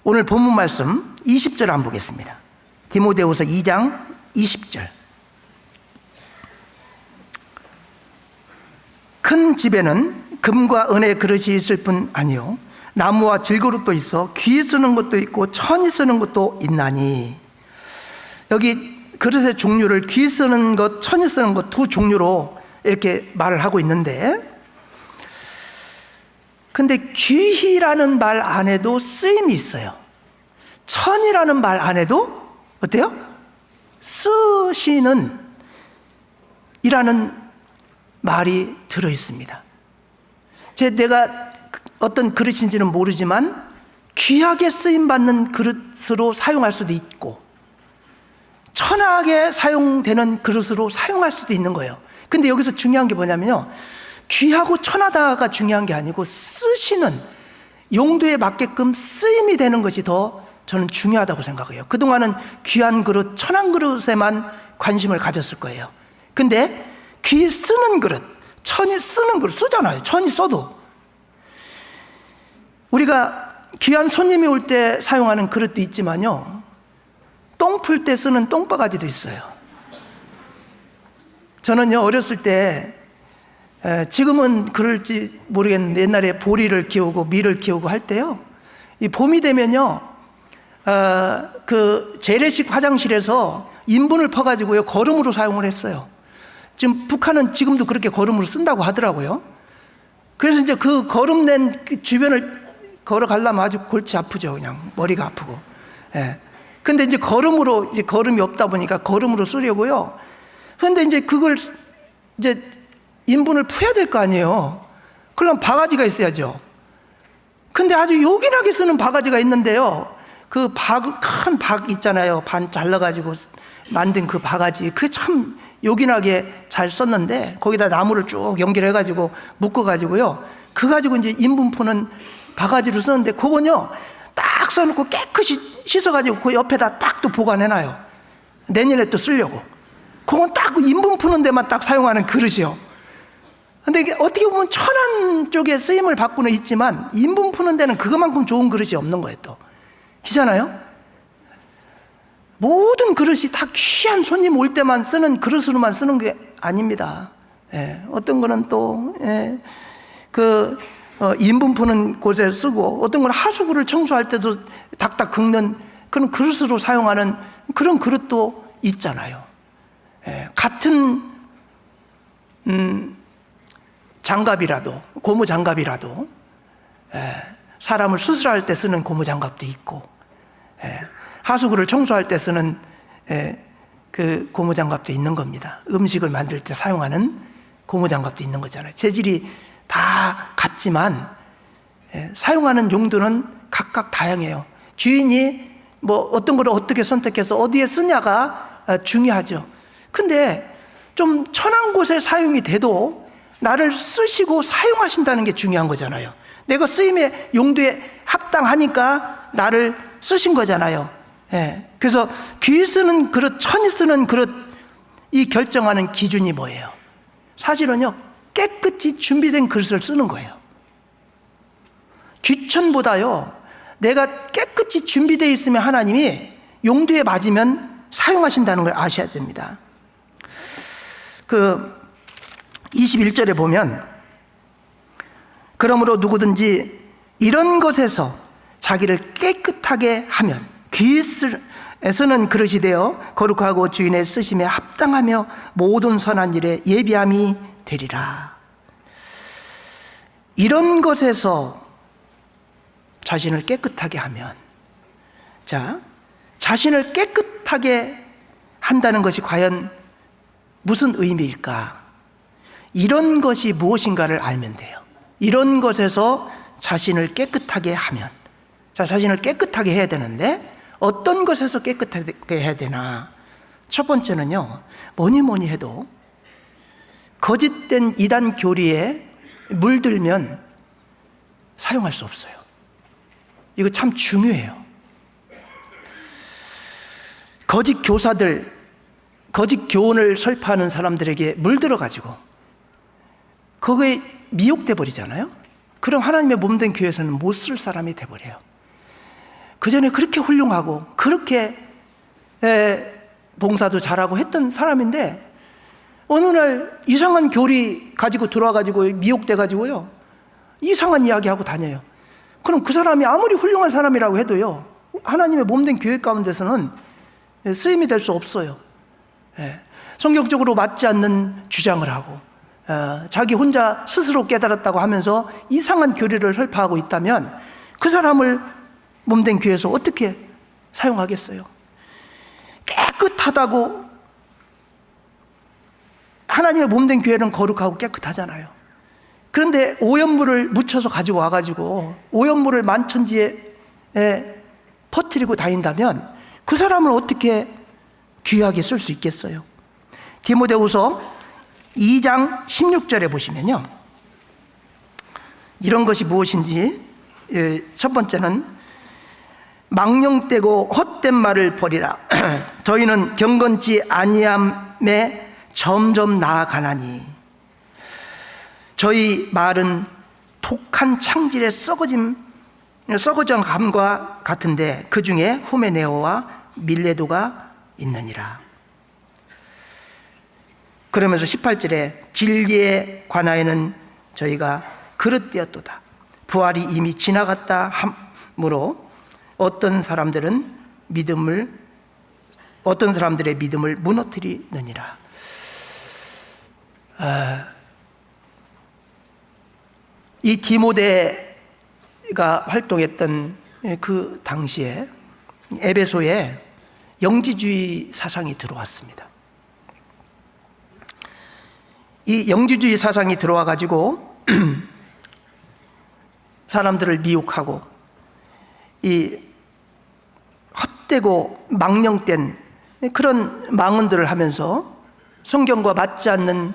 오늘 본문 말씀 20절 한번 보겠습니다. 디모데후서 2장 20절. 큰 집에는 금과 은의 그릇이 있을 뿐 아니요 나무와 질그릇도 있어 귀 쓰는 것도 있고 천이 쓰는 것도 있나니. 여기 그릇의 종류를 귀 쓰는 것, 천이 쓰는 것 두 종류로 이렇게 말을 하고 있는데, 근데 귀히라는 말 안에도 쓰임이 있어요. 천이라는 말 안에도 어때요? 쓰시는 이라는 말이 들어 있습니다. 내가 어떤 그릇인지는 모르지만 귀하게 쓰임받는 그릇으로 사용할 수도 있고 천하게 사용되는 그릇으로 사용할 수도 있는 거예요. 근데 여기서 중요한 게 뭐냐면요, 귀하고 천하다가 중요한 게 아니고 쓰시는 용도에 맞게끔 쓰임이 되는 것이 더 저는 중요하다고 생각해요. 그동안은 귀한 그릇, 천한 그릇에만 관심을 가졌을 거예요. 근데 귀 쓰는 그릇, 천이 쓰는 그릇 쓰잖아요. 천이 써도. 우리가 귀한 손님이 올 때 사용하는 그릇도 있지만요, 똥 풀 때 쓰는 똥바가지도 있어요. 저는요, 어렸을 때, 지금은 그럴지 모르겠는데 옛날에 보리를 키우고 밀을 키우고 할 때요, 이 봄이 되면요, 그 재래식 화장실에서 인분을 퍼가지고요 거름으로 사용을 했어요. 지금 북한은 지금도 그렇게 거름으로 쓴다고 하더라고요. 그래서 이제 그 거름 낸 그 주변을 걸어가려면 아주 골치 아프죠. 그냥 머리가 아프고. 근데 이제 거름으로, 이제 거름이 없다 보니까 거름으로 쓰려고요. 근데 이제 그걸 이제 인분을 푸야 될 거 아니에요. 그러면 바가지가 있어야죠. 근데 아주 요긴하게 쓰는 바가지가 있는데요, 그 큰 박 있잖아요. 반 잘라가지고 만든 그 바가지, 그게 참 요긴하게 잘 썼는데 거기다 나무를 쭉 연결해가지고 묶어가지고요, 그 가지고 이제 인분 푸는 바가지로 쓰는데, 그건요 딱 써놓고 깨끗이 씻어가지고 그 옆에다 딱 또 보관해놔요. 내년에 또 쓰려고. 그건 딱 인분 푸는 데만 딱 사용하는 그릇이요. 근데 이게 어떻게 보면 천한 쪽에 쓰임을 받고는 있지만 인분 푸는 데는 그것만큼 좋은 그릇이 없는 거예요. 또 그렇잖아요. 모든 그릇이 다 귀한 손님 올 때만 쓰는 그릇으로만 쓰는 게 아닙니다. 어떤 거는 또 인분 푸는 곳에 쓰고, 어떤 건 하수구를 청소할 때도 닥닥 긁는 그런 그릇으로 사용하는 그런 그릇도 있잖아요. 같은 장갑이라도, 고무 장갑이라도 사람을 수술할 때 쓰는 고무 장갑도 있고, 하수구를 청소할 때 쓰는 그 고무 장갑도 있는 겁니다. 음식을 만들 때 사용하는 고무장갑도 있는 거잖아요. 재질이 다 같지만 사용하는 용도는 각각 다양해요. 주인이 뭐 어떤 걸 어떻게 선택해서 어디에 쓰냐가 중요하죠. 근데 좀 천한 곳에 사용이 돼도 나를 쓰시고 사용하신다는 게 중요한 거잖아요. 내가 쓰임의 용도에 합당하니까 나를 쓰신 거잖아요. 그래서 귀 쓰는 그릇, 천이 쓰는 그릇, 이 결정하는 기준이 뭐예요? 사실은요, 깨끗이 준비된 그릇을 쓰는 거예요. 귀천보다요, 내가 깨끗이 준비되어 있으면 하나님이 용도에 맞으면 사용하신다는 걸 아셔야 됩니다. 21절에 보면, 그러므로 누구든지 이런 것에서 자기를 깨끗하게 하면 귀 쓰는 그릇이 되어 거룩하고 주인의 쓰심에 합당하며 모든 선한 일에 예비함이 되리라. 이런 것에서 자신을 깨끗하게 하면, 자, 자신을 깨끗하게 한다는 것이 과연 무슨 의미일까? 이런 것이 무엇인가를 알면 돼요. 이런 것에서 자신을 깨끗하게 하면, 자, 자신을 깨끗하게 해야 되는데 어떤 것에서 깨끗하게 해야 되나? 첫 번째는요, 뭐니 해도 거짓된 이단 교리에 물들면 사용할 수 없어요. 이거 참 중요해요. 거짓 교사들, 거짓 교훈을 설파하는 사람들에게 물들어가지고 거기에 미혹돼 버리잖아요. 그럼 하나님의 몸된 교회에서는 못 쓸 사람이 돼버려요. 그 전에 그렇게 훌륭하고 그렇게 봉사도 잘하고 했던 사람인데 어느 날 이상한 교리 가지고 들어와가지고 미혹돼 가지고요, 이상한 이야기하고 다녀요. 그럼 그 사람이 아무리 훌륭한 사람이라고 해도요, 하나님의 몸된 교회 가운데서는 쓰임이 될 수 없어요. 성경적으로 맞지 않는 주장을 하고 자기 혼자 스스로 깨달았다고 하면서 이상한 교리를 설파하고 있다면 그 사람을 몸된 교회에서 어떻게 사용하겠어요? 깨끗하다고, 하나님의 몸된 교회는 거룩하고 깨끗하잖아요. 그런데 오염물을 묻혀서 가지고 와가지고 오염물을 만천지에 퍼뜨리고 다닌다면 그 사람을 어떻게 귀하게 쓸 수 있겠어요? 디모데후서 2장 16절에 보시면요, 이런 것이 무엇인지, 첫 번째는 망령되고 헛된 말을 버리라. 저희는 경건치 아니함에 점점 나아가나니 저희 말은 독한 창질의 썩어진 감과 같은데 그 중에 후메네오와 밀레도가 있느니라. 그러면서 18절에 진리에 관하여는 저희가 그릇되었도다. 부활이 이미 지나갔다 함으로 어떤 사람들의 믿음을 무너뜨리느니라. 이 디모데가 활동했던 그 당시에 에베소에 영지주의 사상이 들어왔습니다. 이 영지주의 사상이 들어와 가지고 사람들을 미혹하고 이 헛되고 망령된 그런 망언들을 하면서 성경과 맞지 않는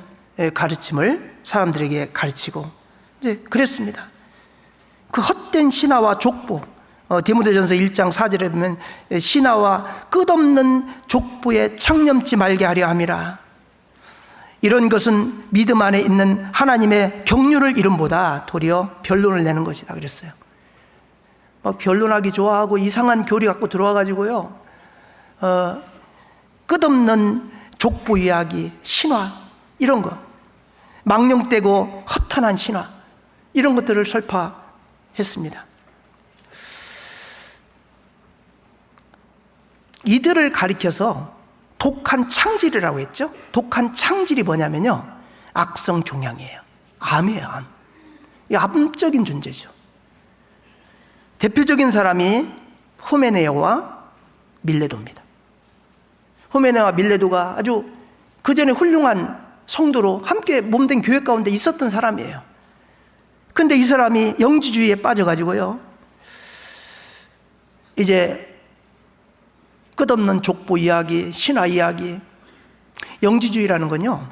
가르침을 사람들에게 가르치고 이제 그랬습니다. 그 헛된 신화와 족보, 디모데전서 1장 4절에 보면 신화와 끝없는 족보에 창념치 말게 하려 함이라. 이런 것은 믿음 안에 있는 하나님의 경륜을 이름보다 도리어 변론을 내는 것이다 그랬어요. 막 변론하기 좋아하고 이상한 교리 갖고 들어와가지고요, 끝없는 족보 이야기, 신화, 이런 거, 망령되고 허탄한 신화, 이런 것들을 설파했습니다. 이들을 가리켜서 독한 창질이라고 했죠. 독한 창질이 뭐냐면요, 악성 종양이에요. 암이에요, 암. 이 암적인 존재죠. 대표적인 사람이 후메네오와 밀레도입니다. 후메네오와 밀레도가 아주 그 전에 훌륭한 성도로 함께 몸된 교회 가운데 있었던 사람이에요. 근데 이 사람이 영지주의에 빠져가지고요, 이제 끝없는 족보 이야기, 신화 이야기. 영지주의라는 건요,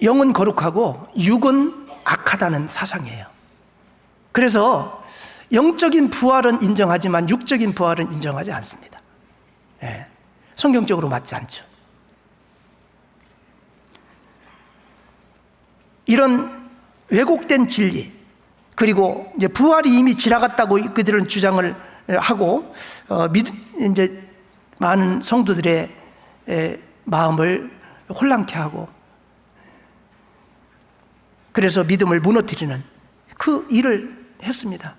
영은 거룩하고 육은 악하다는 사상이에요. 그래서 영적인 부활은 인정하지만 육적인 부활은 인정하지 않습니다. 예, 성경적으로 맞지 않죠. 이런 왜곡된 진리, 그리고 이제 부활이 이미 지나갔다고 그들은 주장을 하고, 이제 많은 성도들의 마음을 혼란케 하고, 그래서 믿음을 무너뜨리는 그 일을 했습니다.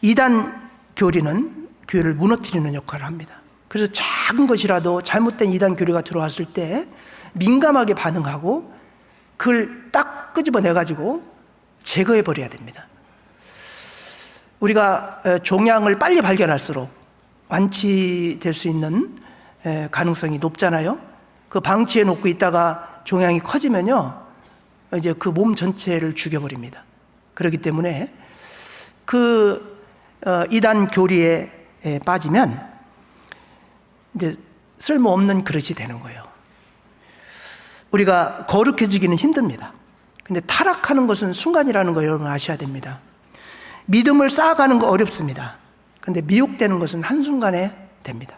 이단 교리는 교회를 무너뜨리는 역할을 합니다. 그래서 작은 것이라도 잘못된 이단 교리가 들어왔을 때 민감하게 반응하고 그걸 딱 끄집어내가지고 제거해버려야 됩니다. 우리가 종양을 빨리 발견할수록 완치될 수 있는 가능성이 높잖아요. 그 방치해 놓고 있다가 종양이 커지면요, 이제 그 몸 전체를 죽여버립니다. 그렇기 때문에 그 이단 교리에 빠지면 이제 쓸모없는 그릇이 되는 거예요. 우리가 거룩해지기는 힘듭니다. 근데 타락하는 것은 순간이라는 거 여러분 아셔야 됩니다. 믿음을 쌓아가는 거 어렵습니다. 근데 미혹되는 것은 한순간에 됩니다.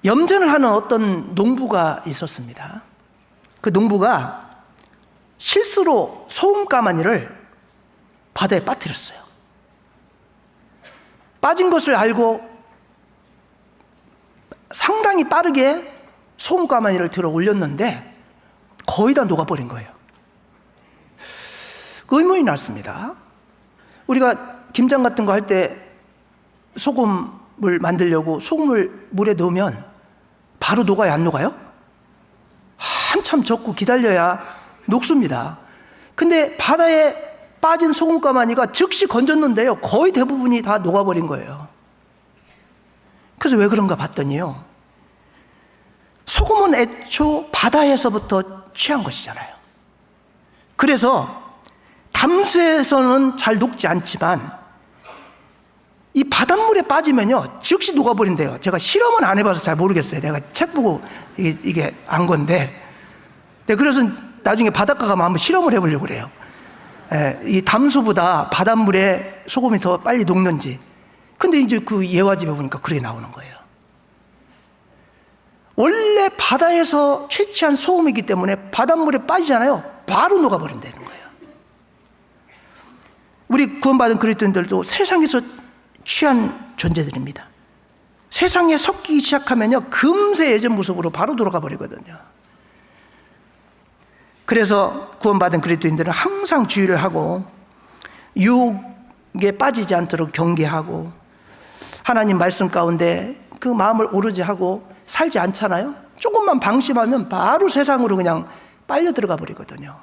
염전을 하는 어떤 농부가 있었습니다. 그 농부가 실수로 소금가마니를 바다에 빠뜨렸어요. 빠진 것을 알고 상당히 빠르게 소금가마니를 들어 올렸는데 거의 다 녹아버린 거예요. 의문이 났습니다. 우리가 김장 같은 거 할 때 소금을 만들려고 소금을 물에 넣으면 바로 녹아요, 안 녹아요? 한참 젓고 기다려야 녹습니다. 근데 바다에 빠진 소금가마니가 즉시 건졌는데요, 거의 대부분이 다 녹아버린 거예요. 그래서 왜 그런가 봤더니요, 소금은 애초 바다에서부터 취한 것이잖아요. 그래서 담수에서는 잘 녹지 않지만 이 바닷물에 빠지면요 즉시 녹아버린대요. 제가 실험은 안 해봐서 잘 모르겠어요. 내가 책 보고 이게 안 건데, 네, 그래서 나중에 바닷가 가면 한번 실험을 해보려고 그래요. 이 담수보다 바닷물에 소금이 더 빨리 녹는지. 근데 이제 그 예화집에 보니까 그렇게 나오는 거예요. 원래 바다에서 채취한 소금이기 때문에 바닷물에 빠지잖아요, 바로 녹아버린다는 거예요. 우리 구원받은 그리스도인들도 세상에서 취한 존재들입니다. 세상에 섞이기 시작하면요 금세 예전 모습으로 바로 돌아가 버리거든요. 그래서 구원받은 그리스도인들은 항상 주의를 하고 유혹에 빠지지 않도록 경계하고 하나님 말씀 가운데 그 마음을 오르지 하고 살지 않잖아요. 조금만 방심하면 바로 세상으로 그냥 빨려 들어가 버리거든요.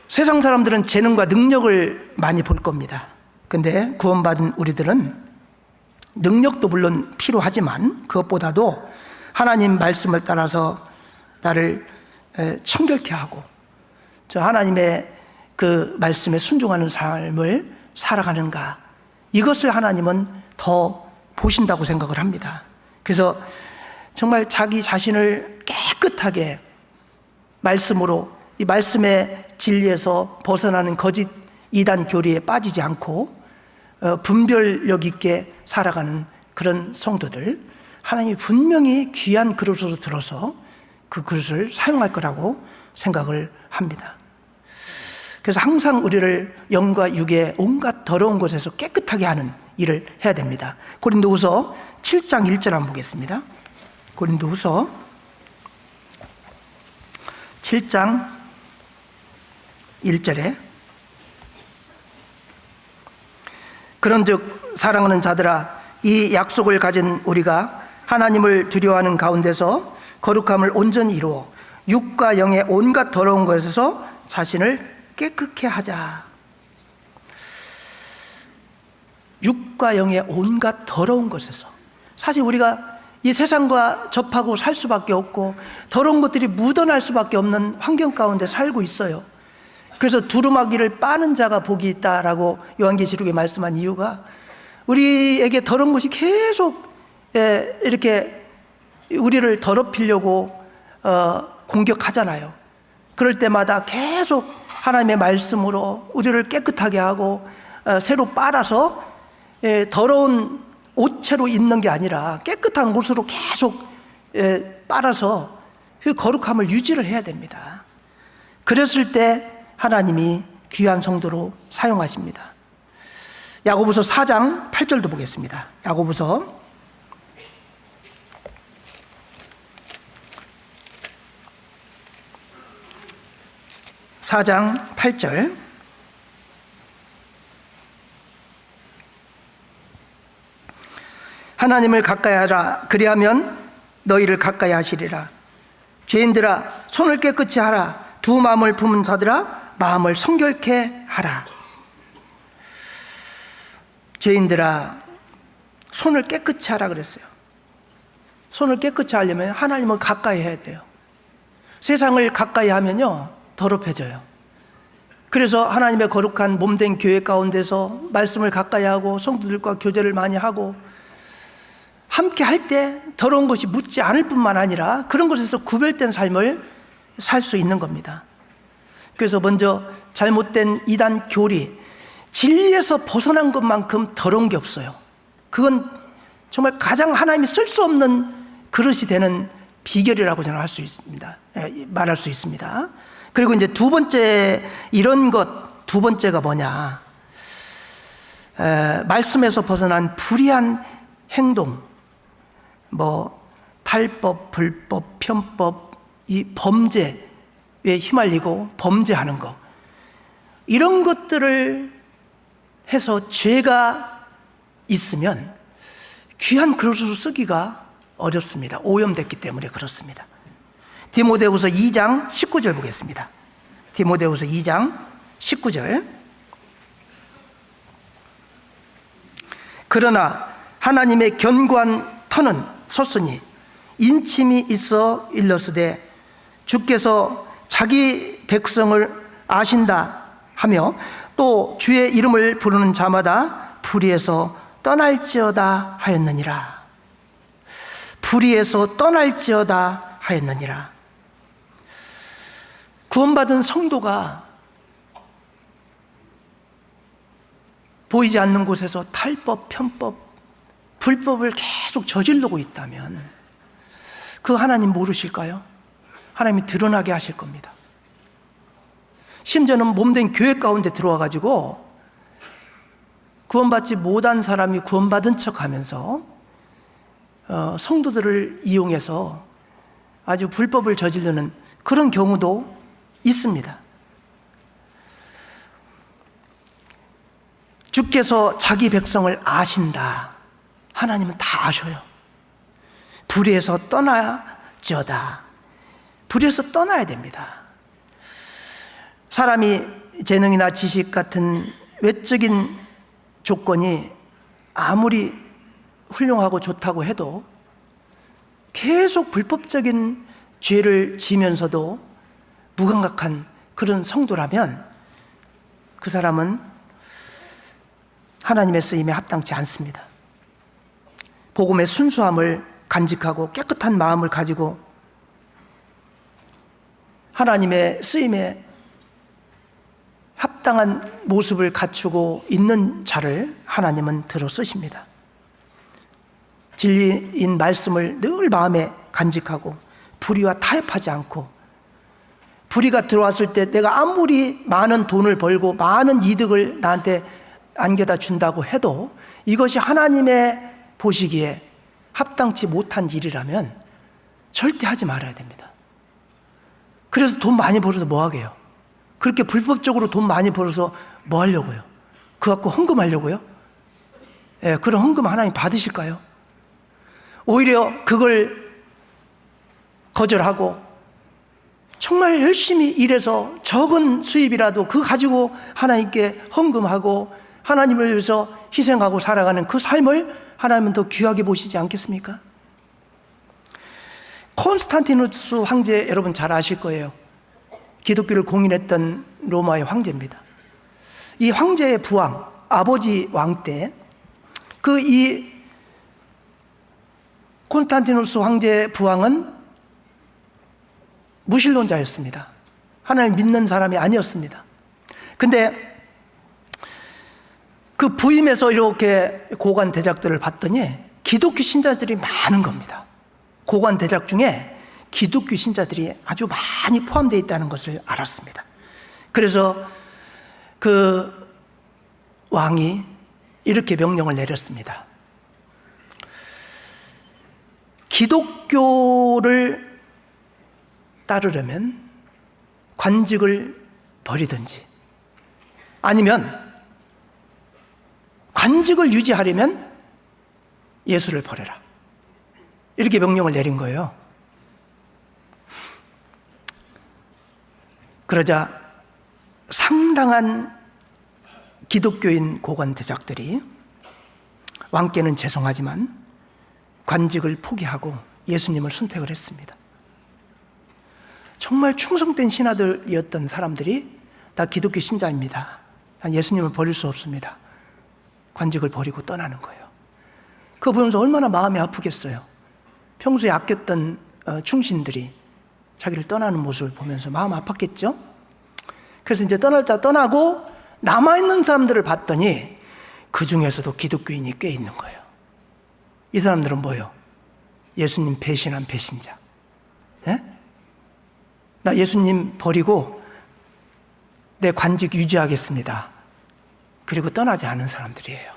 세상 사람들은 재능과 능력을 많이 볼 겁니다. 근데 구원받은 우리들은 능력도 물론 필요하지만 그것보다도 하나님 말씀을 따라서 나를 청결케 하고 저 하나님의 그 말씀에 순종하는 삶을 살아가는가, 이것을 하나님은 더 보신다고 생각을 합니다. 그래서 정말 자기 자신을 깨끗하게 말씀으로, 이 말씀의 진리에서 벗어나는 거짓 이단 교리에 빠지지 않고 분별력 있게 살아가는 그런 성도들, 하나님이 분명히 귀한 그릇으로 들어서 그 그릇을 사용할 거라고 생각을 합니다. 그래서 항상 우리를 영과 육의 온갖 더러운 곳에서 깨끗하게 하는 일을 해야 됩니다. 고린도후서 7장 1절 한번 보겠습니다. 고린도후서 7장 1절에 그런즉 사랑하는 자들아, 이 약속을 가진 우리가 하나님을 두려워하는 가운데서 거룩함을 온전히 이루어 육과 영의 온갖 더러운 것에서 자신을 깨끗게 하자. 육과 영의 온갖 더러운 것에서, 사실 우리가 이 세상과 접하고 살 수밖에 없고 더러운 것들이 묻어날 수밖에 없는 환경 가운데 살고 있어요. 그래서 두루마기를 빠는 자가 복이 있다라고 요한계시록에 말씀한 이유가 우리에게 더러운 것이 계속 이렇게 우리를 더럽히려고 공격하잖아요. 그럴 때마다 계속 하나님의 말씀으로 우리를 깨끗하게 하고 새로 빨아서 더러운 옷채로 입는 게 아니라 깨끗한 옷으로 계속 빨아서 그 거룩함을 유지를 해야 됩니다. 그랬을 때 하나님이 귀한 성도로 사용하십니다. 야고보서 4장 8절도 보겠습니다. 야고보서 4장 8절. 하나님을 가까이 하라. 그리하면 너희를 가까이 하시리라. 죄인들아 손을 깨끗이 하라. 두 마음을 품은 자들아 마음을 성결케 하라. 죄인들아 손을 깨끗이 하라 그랬어요. 손을 깨끗이 하려면 하나님을 가까이 해야 돼요. 세상을 가까이 하면요 더럽혀져요. 그래서 하나님의 거룩한 몸된 교회 가운데서 말씀을 가까이 하고 성도들과 교제를 많이 하고 함께 할 때 더러운 것이 묻지 않을 뿐만 아니라 그런 것에서 구별된 삶을 살 수 있는 겁니다. 그래서 먼저 잘못된 이단 교리, 진리에서 벗어난 것만큼 더러운 게 없어요. 그건 정말 가장 하나님이 쓸 수 없는 그릇이 되는 비결이라고 저는 할 수 있습니다. 말할 수 있습니다. 그리고 이제 두 번째, 이런 것 두 번째가 뭐냐? 말씀에서 벗어난 불의한 행동, 탈법, 불법, 편법, 이 범죄에 휘말리고 범죄하는 거, 이런 것들을 해서 죄가 있으면 귀한 그릇으로 쓰기가 어렵습니다. 오염됐기 때문에 그렇습니다. 디모데후서 2장 19절 보겠습니다. 디모데후서 2장 19절. 그러나 하나님의 견고한 터는 섰으니 인침이 있어 일러스되 주께서 자기 백성을 아신다 하며 또 주의 이름을 부르는 자마다 불의에서 떠날지어다 하였느니라. 불의에서 떠날지어다 하였느니라. 구원받은 성도가 보이지 않는 곳에서 탈법, 편법, 불법을 계속 저지르고 있다면 그 하나님 모르실까요? 하나님이 드러나게 하실 겁니다. 심지어는 몸된 교회 가운데 들어와 가지고 구원받지 못한 사람이 구원받은 척하면서 성도들을 이용해서 아주 불법을 저지르는 그런 경우도 있습니다. 주께서 자기 백성을 아신다. 하나님은 다 아셔요. 불의에서 떠나지어다. 불의에서 떠나야 됩니다. 사람이 재능이나 지식 같은 외적인 조건이 아무리 훌륭하고 좋다고 해도 계속 불법적인 죄를 지면서도 무감각한 그런 성도라면 그 사람은 하나님의 쓰임에 합당치 않습니다. 복음의 순수함을 간직하고 깨끗한 마음을 가지고 하나님의 쓰임에 합당한 모습을 갖추고 있는 자를 하나님은 들어 쓰십니다. 진리인 말씀을 늘 마음에 간직하고 불의와 타협하지 않고, 불의가 들어왔을 때 내가 아무리 많은 돈을 벌고 많은 이득을 나한테 안겨다 준다고 해도 이것이 하나님의 보시기에 합당치 못한 일이라면 절대 하지 말아야 됩니다. 그래서 돈 많이 벌어서 뭐 하게요? 그렇게 불법적으로 돈 많이 벌어서 뭐 하려고요? 그거 갖고 헌금하려고요? 그런 헌금 하나님 받으실까요? 오히려 그걸 거절하고 정말 열심히 일해서 적은 수입이라도 그거 가지고 하나님께 헌금하고 하나님을 위해서 희생하고 살아가는 그 삶을 하나님은 더 귀하게 보시지 않겠습니까? 콘스탄티누스 황제 여러분 잘 아실 거예요. 기독교를 공인했던 로마의 황제입니다. 이 황제의 부왕, 아버지 왕 때 이 콘스탄티누스 황제의 부왕은 무신론자였습니다. 하나님 믿는 사람이 아니었습니다. 근데 그 부임에서 이렇게 고관 대작들을 봤더니 기독교 신자들이 많은 겁니다. 고관 대작 중에 기독교 신자들이 아주 많이 포함되어 있다는 것을 알았습니다. 그래서 그 왕이 이렇게 명령을 내렸습니다. 기독교를 따르려면 관직을 버리든지 아니면 관직을 유지하려면 예수를 버려라. 이렇게 명령을 내린 거예요. 그러자 상당한 기독교인 고관 대작들이 왕께는 죄송하지만 관직을 포기하고 예수님을 선택을 했습니다. 정말 충성된 신하들이었던 사람들이 다 기독교 신자입니다. 난 예수님을 버릴 수 없습니다. 관직을 버리고 떠나는 거예요. 그거 보면서 얼마나 마음이 아프겠어요. 평소에 아꼈던 충신들이 자기를 떠나는 모습을 보면서 마음 아팠겠죠? 그래서 이제 떠날 자 떠나고 남아있는 사람들을 봤더니 그 중에서도 기독교인이 꽤 있는 거예요. 이 사람들은 뭐예요? 예수님 배신한 배신자. 예? 나 예수님 버리고 내 관직 유지하겠습니다. 그리고 떠나지 않은 사람들이에요.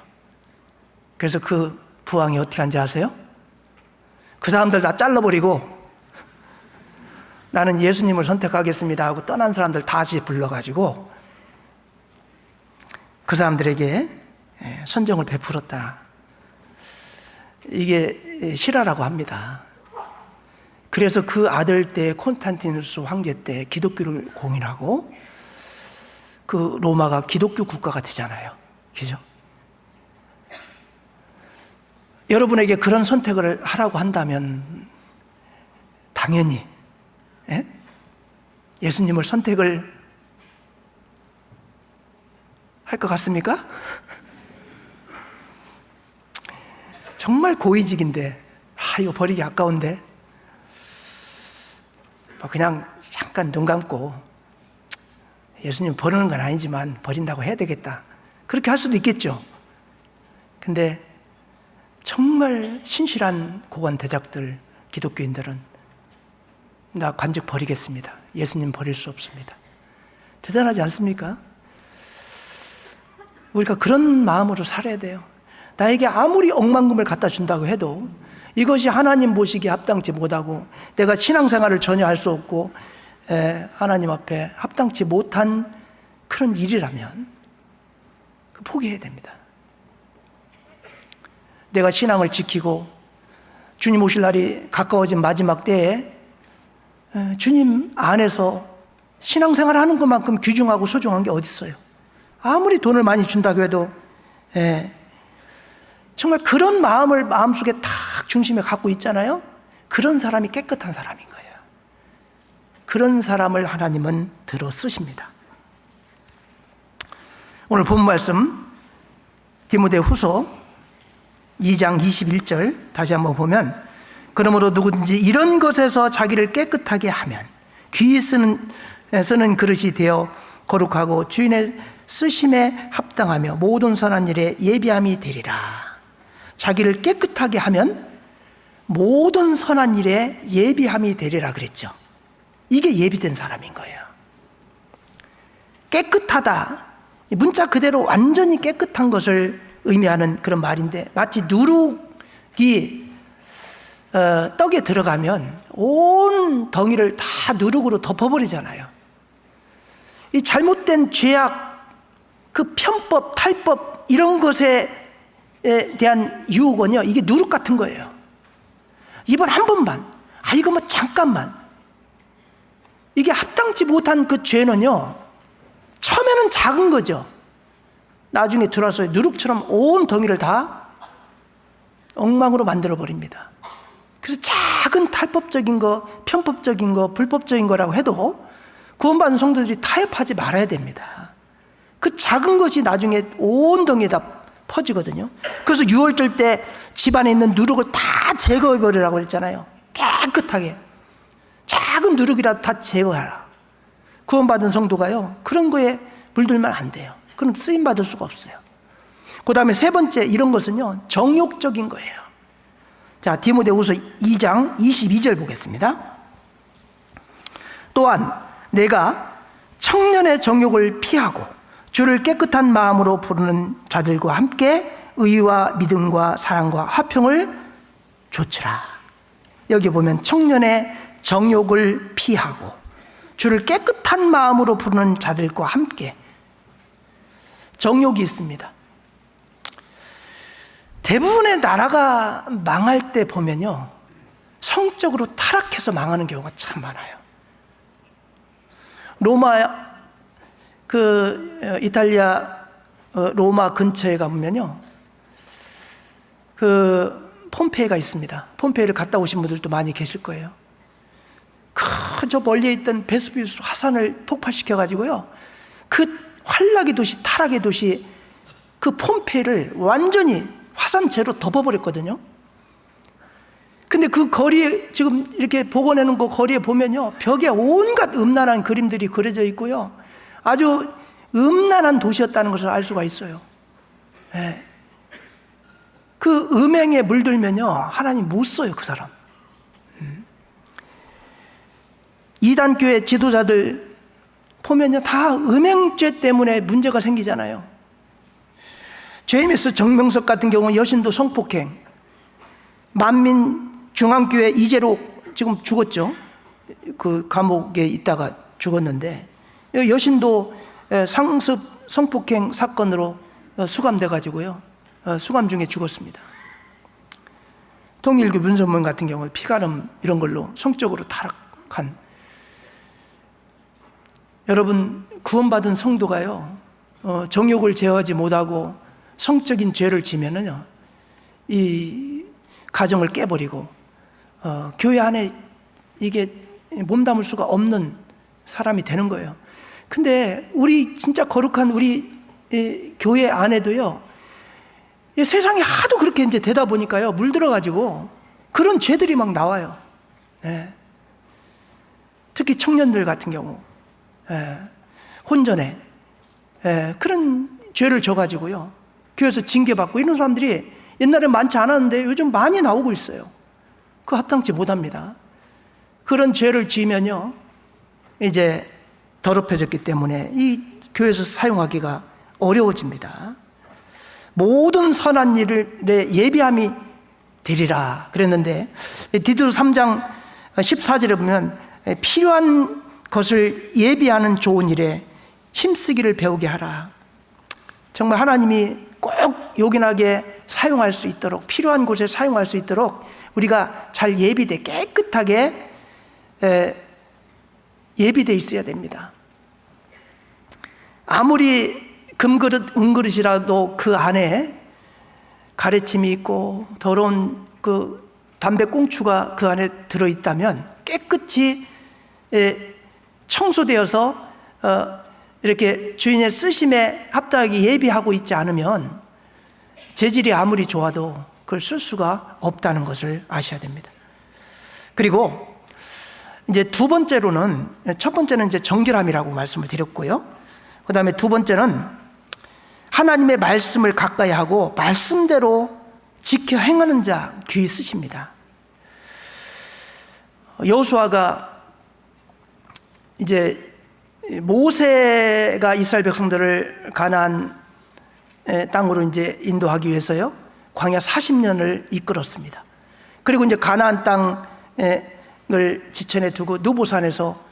그래서 그 부왕이 어떻게 한지 아세요? 그 사람들 다 잘라버리고 나는 예수님을 선택하겠습니다 하고 떠난 사람들 다시 불러가지고 그 사람들에게 선정을 베풀었다. 이게 실화라고 합니다. 그래서 그 아들 때 콘스탄티누스 황제 때 기독교를 공인하고 그 로마가 기독교 국가가 되잖아요. 그죠? 여러분에게 그런 선택을 하라고 한다면 당연히 예수님을 선택을 할 것 같습니까? 정말 고위직인데 이거 버리기 아까운데 그냥 잠깐 눈 감고 예수님 버리는 건 아니지만 버린다고 해야 되겠다 그렇게 할 수도 있겠죠. 근데 정말 신실한 고관 대작들 기독교인들은 나 관직 버리겠습니다. 예수님 버릴 수 없습니다. 대단하지 않습니까? 우리가 그런 마음으로 살아야 돼요. 나에게 아무리 억만금을 갖다 준다고 해도 이것이 하나님 보시기에 합당치 못하고 내가 신앙생활을 전혀 할 수 없고 하나님 앞에 합당치 못한 그런 일이라면 포기해야 됩니다. 내가 신앙을 지키고 주님 오실 날이 가까워진 마지막 때에 주님 안에서 신앙생활 하는 것만큼 귀중하고 소중한 게 어디 있어요? 아무리 돈을 많이 준다고 해도 정말 그런 마음을 마음속에 딱 중심에 갖고 있잖아요. 그런 사람이 깨끗한 사람인 거예요. 그런 사람을 하나님은 들어 쓰십니다. 오늘 본 말씀 디모데후서 2장 21절 다시 한번 보면 그러므로 누구든지 이런 것에서 자기를 깨끗하게 하면 귀히 쓰는 그릇이 되어 거룩하고 주인의 쓰심에 합당하며 모든 선한 일에 예비함이 되리라. 자기를 깨끗하게 하면 모든 선한 일에 예비함이 되리라 그랬죠. 이게 예비된 사람인 거예요. 깨끗하다. 문자 그대로 완전히 깨끗한 것을 의미하는 그런 말인데 마치 누룩이 떡에 들어가면 온 덩이를 다 누룩으로 덮어버리잖아요. 이 잘못된 죄악, 그 편법, 탈법 이런 것에 대한 유혹은요, 이게 누룩 같은 거예요. 이번 한 번만, 이거 뭐 잠깐만. 이게 합당치 못한 그 죄는요, 처음에는 작은 거죠. 나중에 들어와서 누룩처럼 온 덩이를 다 엉망으로 만들어 버립니다. 그래서 작은 탈법적인 거, 편법적인 거, 불법적인 거라고 해도 구원받은 성도들이 타협하지 말아야 됩니다. 그 작은 것이 나중에 온 덩이에 다 퍼지거든요. 그래서 유월절 때 집안에 있는 누룩을 다 제거해 버리라고 그랬잖아요. 깨끗하게 작은 누룩이라도 다 제거하라. 구원받은 성도가요, 그런 거에 물들면 안 돼요. 그럼 쓰임받을 수가 없어요. 그 다음에 세 번째, 이런 것은요, 정욕적인 거예요. 자, 디모데후서 2장 22절 보겠습니다. 또한 내가 청년의 정욕을 피하고 주를 깨끗한 마음으로 부르는 자들과 함께 의와 믿음과 사랑과 화평을 조치라. 여기 보면 청년의 정욕을 피하고 주를 깨끗한 마음으로 부르는 자들과 함께, 정욕이 있습니다. 대부분의 나라가 망할 때 보면요, 성적으로 타락해서 망하는 경우가 참 많아요. 로마, 이탈리아 로마 근처에 가보면요, 폼페이가 있습니다. 폼페이를 갔다 오신 분들도 많이 계실 거예요. 저 멀리에 있던 베스비우스 화산을 폭발시켜가지고요, 그 환락의 도시, 타락의 도시, 그 폼페이를 완전히 화산재로 덮어버렸거든요. 근데 그 거리에 지금 이렇게 복원해놓은 그 거리에 보면요, 벽에 온갖 음란한 그림들이 그려져 있고요, 아주 음란한 도시였다는 것을 알 수가 있어요. 네. 그 음행에 물들면요, 하나님 못 써요, 그 사람. 이단교회 지도자들 보면요, 다 음행죄 때문에 문제가 생기잖아요. 제임스 정명석 같은 경우는 여신도 성폭행, 만민중앙교회 이재로 지금 죽었죠. 그 감옥에 있다가 죽었는데, 여신도 상습 성폭행 사건으로 수감돼 가지고요, 수감 중에 죽었습니다. 통일교 문선문 같은 경우 피가름 이런 걸로 성적으로 타락한, 여러분, 구원받은 성도가요, 정욕을 제어하지 못하고 성적인 죄를 지면은요, 이 가정을 깨버리고 교회 안에 이게 몸담을 수가 없는 사람이 되는 거예요. 근데 우리 진짜 거룩한 우리 교회 안에도요, 세상이 하도 그렇게 이제 되다 보니까요, 물들어가지고 그런 죄들이 막 나와요. 네. 특히 청년들 같은 경우, 혼전에 그런 죄를 져가지고요, 교회에서 징계받고 이런 사람들이 옛날에 많지 않았는데 요즘 많이 나오고 있어요. 그거 합당치 못합니다. 그런 죄를 지으면요, 이제 더럽혀졌기 때문에 이 교회에서 사용하기가 어려워집니다. 모든 선한 일에 예비함이 되리라 그랬는데, 디도서 3장 14절에 보면 필요한 것을 예비하는 좋은 일에 힘쓰기를 배우게 하라. 정말 하나님이 꼭 요긴하게 사용할 수 있도록, 필요한 곳에 사용할 수 있도록 우리가 잘 예비돼, 깨끗하게 예비돼 있어야 됩니다. 아무리 금그릇, 은그릇이라도 그 안에 가래침이 있고 더러운 그 담배꽁초가 그 안에 들어있다면 깨끗이 청소되어서 이렇게 주인의 쓰심에 합당하게 예비하고 있지 않으면 재질이 아무리 좋아도 그걸 쓸 수가 없다는 것을 아셔야 됩니다. 그리고 이제 두 번째로는, 첫 번째는 이제 정결함이라고 말씀을 드렸고요, 그 다음에 두 번째는 하나님의 말씀을 가까이 하고 말씀대로 지켜 행하는 자 귀히 쓰십니다. 여호수아가 이제 모세가 이스라엘 백성들을 가나안 땅으로 이제 인도하기 위해서요, 광야 40년을 이끌었습니다. 그리고 이제 가나안 땅을 지천에 두고 느보산에서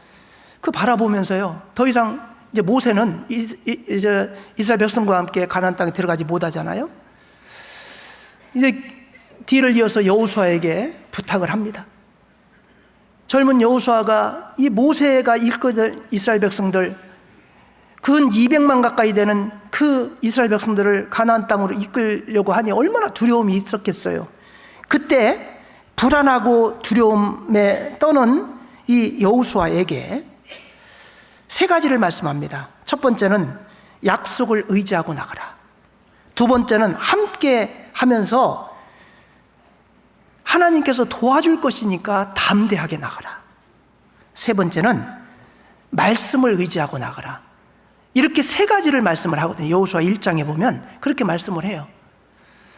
그 바라보면서요, 더 이상 이제 모세는 이제 이스라엘 백성과 함께 가나안 땅에 들어가지 못하잖아요. 이제 뒤를 이어서 여호수아에게 부탁을 합니다. 젊은 여호수아가 이 모세가 이끌던 이스라엘 백성들 근 200만 가까이 되는 그 이스라엘 백성들을 가나안 땅으로 이끌려고 하니 얼마나 두려움이 있었겠어요. 그때 불안하고 두려움에 떠는 이 여호수아에게 세 가지를 말씀합니다. 첫 번째는 약속을 의지하고 나가라. 두 번째는 함께 하면서 하나님께서 도와줄 것이니까 담대하게 나가라. 세 번째는 말씀을 의지하고 나가라. 이렇게 세 가지를 말씀을 하거든요. 여호수아 1장에 보면 그렇게 말씀을 해요.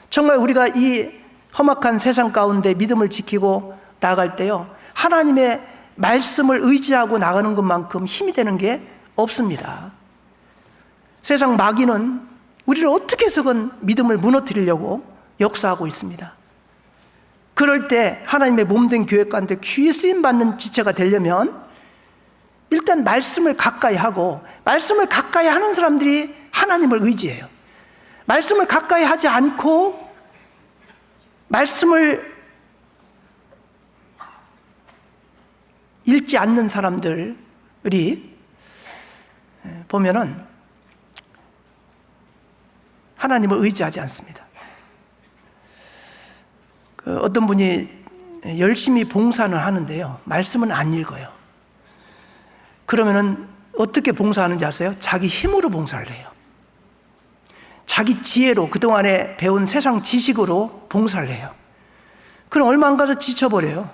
정말 우리가 이 험악한 세상 가운데 믿음을 지키고 나아갈 때요, 하나님의 말씀을 의지하고 나가는 것만큼 힘이 되는 게 없습니다. 세상 마귀는 우리를 어떻게 해서건 믿음을 무너뜨리려고 역사하고 있습니다. 그럴 때 하나님의 몸된 교회 가운데 귀에 쓰임받는 지체가 되려면 일단 말씀을 가까이 하고, 말씀을 가까이 하는 사람들이 하나님을 의지해요. 말씀을 가까이 하지 않고 말씀을 읽지 않는 사람들이 보면은 하나님을 의지하지 않습니다. 어떤 분이 열심히 봉사는 하는데요, 말씀은 안 읽어요. 그러면은 어떻게 봉사하는지 아세요? 자기 힘으로 봉사를 해요. 자기 지혜로, 그동안에 배운 세상 지식으로 봉사를 해요. 그럼 얼마 안 가서 지쳐버려요.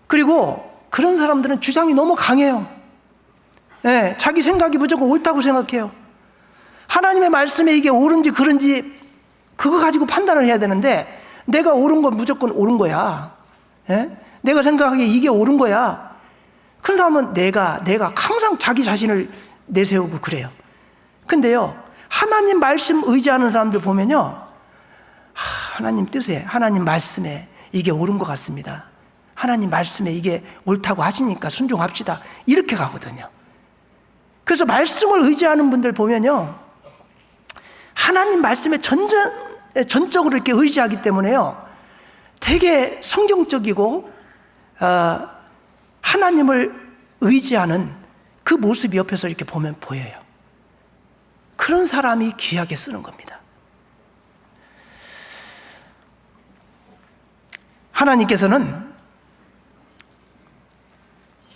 그리고 그런 사람들은 주장이 너무 강해요. 네, 자기 생각이 무조건 옳다고 생각해요. 하나님의 말씀에 이게 옳은지 그른지 그거 가지고 판단을 해야 되는데, 내가 옳은 건 무조건 옳은 거야. 네? 내가 생각하기에 이게 옳은 거야. 그러다 보면 내가 항상 자기 자신을 내세우고 그래요. 근데요, 하나님 말씀 의지하는 사람들 보면요, 하나님 뜻에, 하나님 말씀에 이게 옳은 것 같습니다. 하나님 말씀에 이게 옳다고 하시니까 순종합시다. 이렇게 가거든요. 그래서 말씀을 의지하는 분들 보면요, 하나님 말씀에 전적으로 이렇게 의지하기 때문에요, 되게 성경적이고 하나님을 의지하는 그 모습이 옆에서 이렇게 보면 보여요. 그런 사람이 귀하게 쓰는 겁니다. 하나님께서는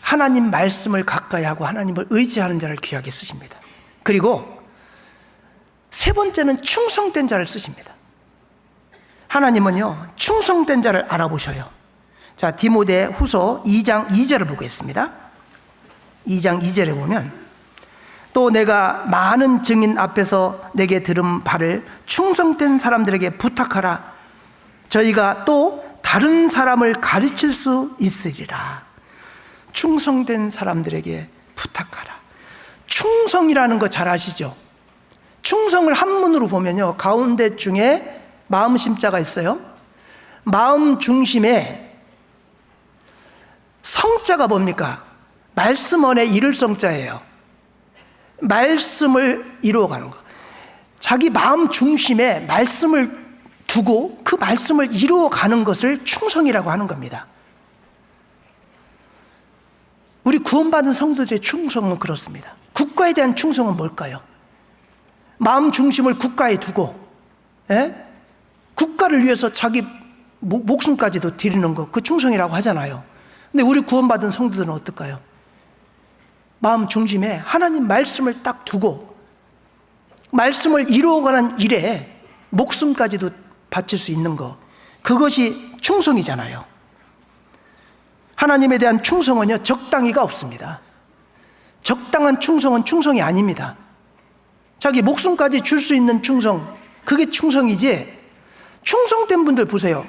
하나님 말씀을 가까이 하고 하나님을 의지하는 자를 귀하게 쓰십니다. 그리고 세 번째는 충성된 자를 쓰십니다. 하나님은요, 충성된 자를 알아보셔요. 자, 디모데 후서 2장 2절을 보겠습니다. 2장 2절에 보면, 또 내가 많은 증인 앞에서 내게 들은 바를 충성된 사람들에게 부탁하라. 저희가 또 다른 사람을 가르칠 수 있으리라. 충성된 사람들에게 부탁하라. 충성이라는 거 잘 아시죠? 충성을 한문으로 보면요, 가운데 중에 마음 심자가 있어요. 마음 중심에 성자가 뭡니까? 말씀 안에 이룰 성자예요. 말씀을 이루어가는 거. 자기 마음 중심에 말씀을 두고 그 말씀을 이루어가는 것을 충성이라고 하는 겁니다. 우리 구원받은 성도들의 충성은 그렇습니다. 국가에 대한 충성은 뭘까요? 마음 중심을 국가에 두고, 국가를 위해서 자기 목숨까지도 드리는 것, 그 충성이라고 하잖아요. 근데 우리 구원받은 성도들은 어떨까요? 마음 중심에 하나님 말씀을 딱 두고 말씀을 이루어가는 일에 목숨까지도 바칠 수 있는 것, 그것이 충성이잖아요. 하나님에 대한 충성은요, 적당히가 없습니다. 적당한 충성은 충성이 아닙니다. 자기 목숨까지 줄 수 있는 충성, 그게 충성이지. 충성된 분들 보세요.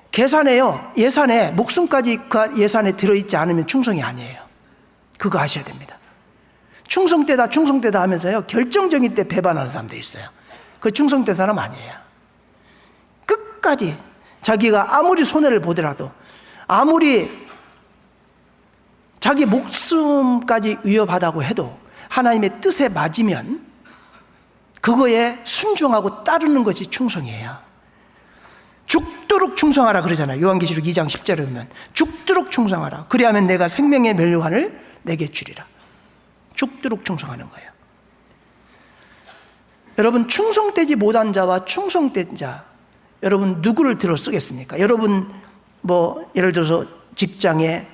계산에요, 예산에 목숨까지 그 예산에 들어있지 않으면 충성이 아니에요. 그거 아셔야 됩니다. 충성되다 하면서요, 결정적인 때 배반하는 사람도 있어요. 그 충성된 사람 아니에요. 끝까지 자기가 아무리 손해를 보더라도, 아무리 자기 목숨까지 위협하다고 해도 하나님의 뜻에 맞으면 그거에 순종하고 따르는 것이 충성이에요. 죽도록 충성하라 그러잖아요. 요한계시록 2장 10절에 보면 죽도록 충성하라. 그리하면 내가 생명의 멸류관을 내게 주리라. 죽도록 충성하는 거예요. 여러분, 충성되지 못한 자와 충성된 자, 여러분 누구를 들어 쓰겠습니까? 여러분 예를 들어서 직장에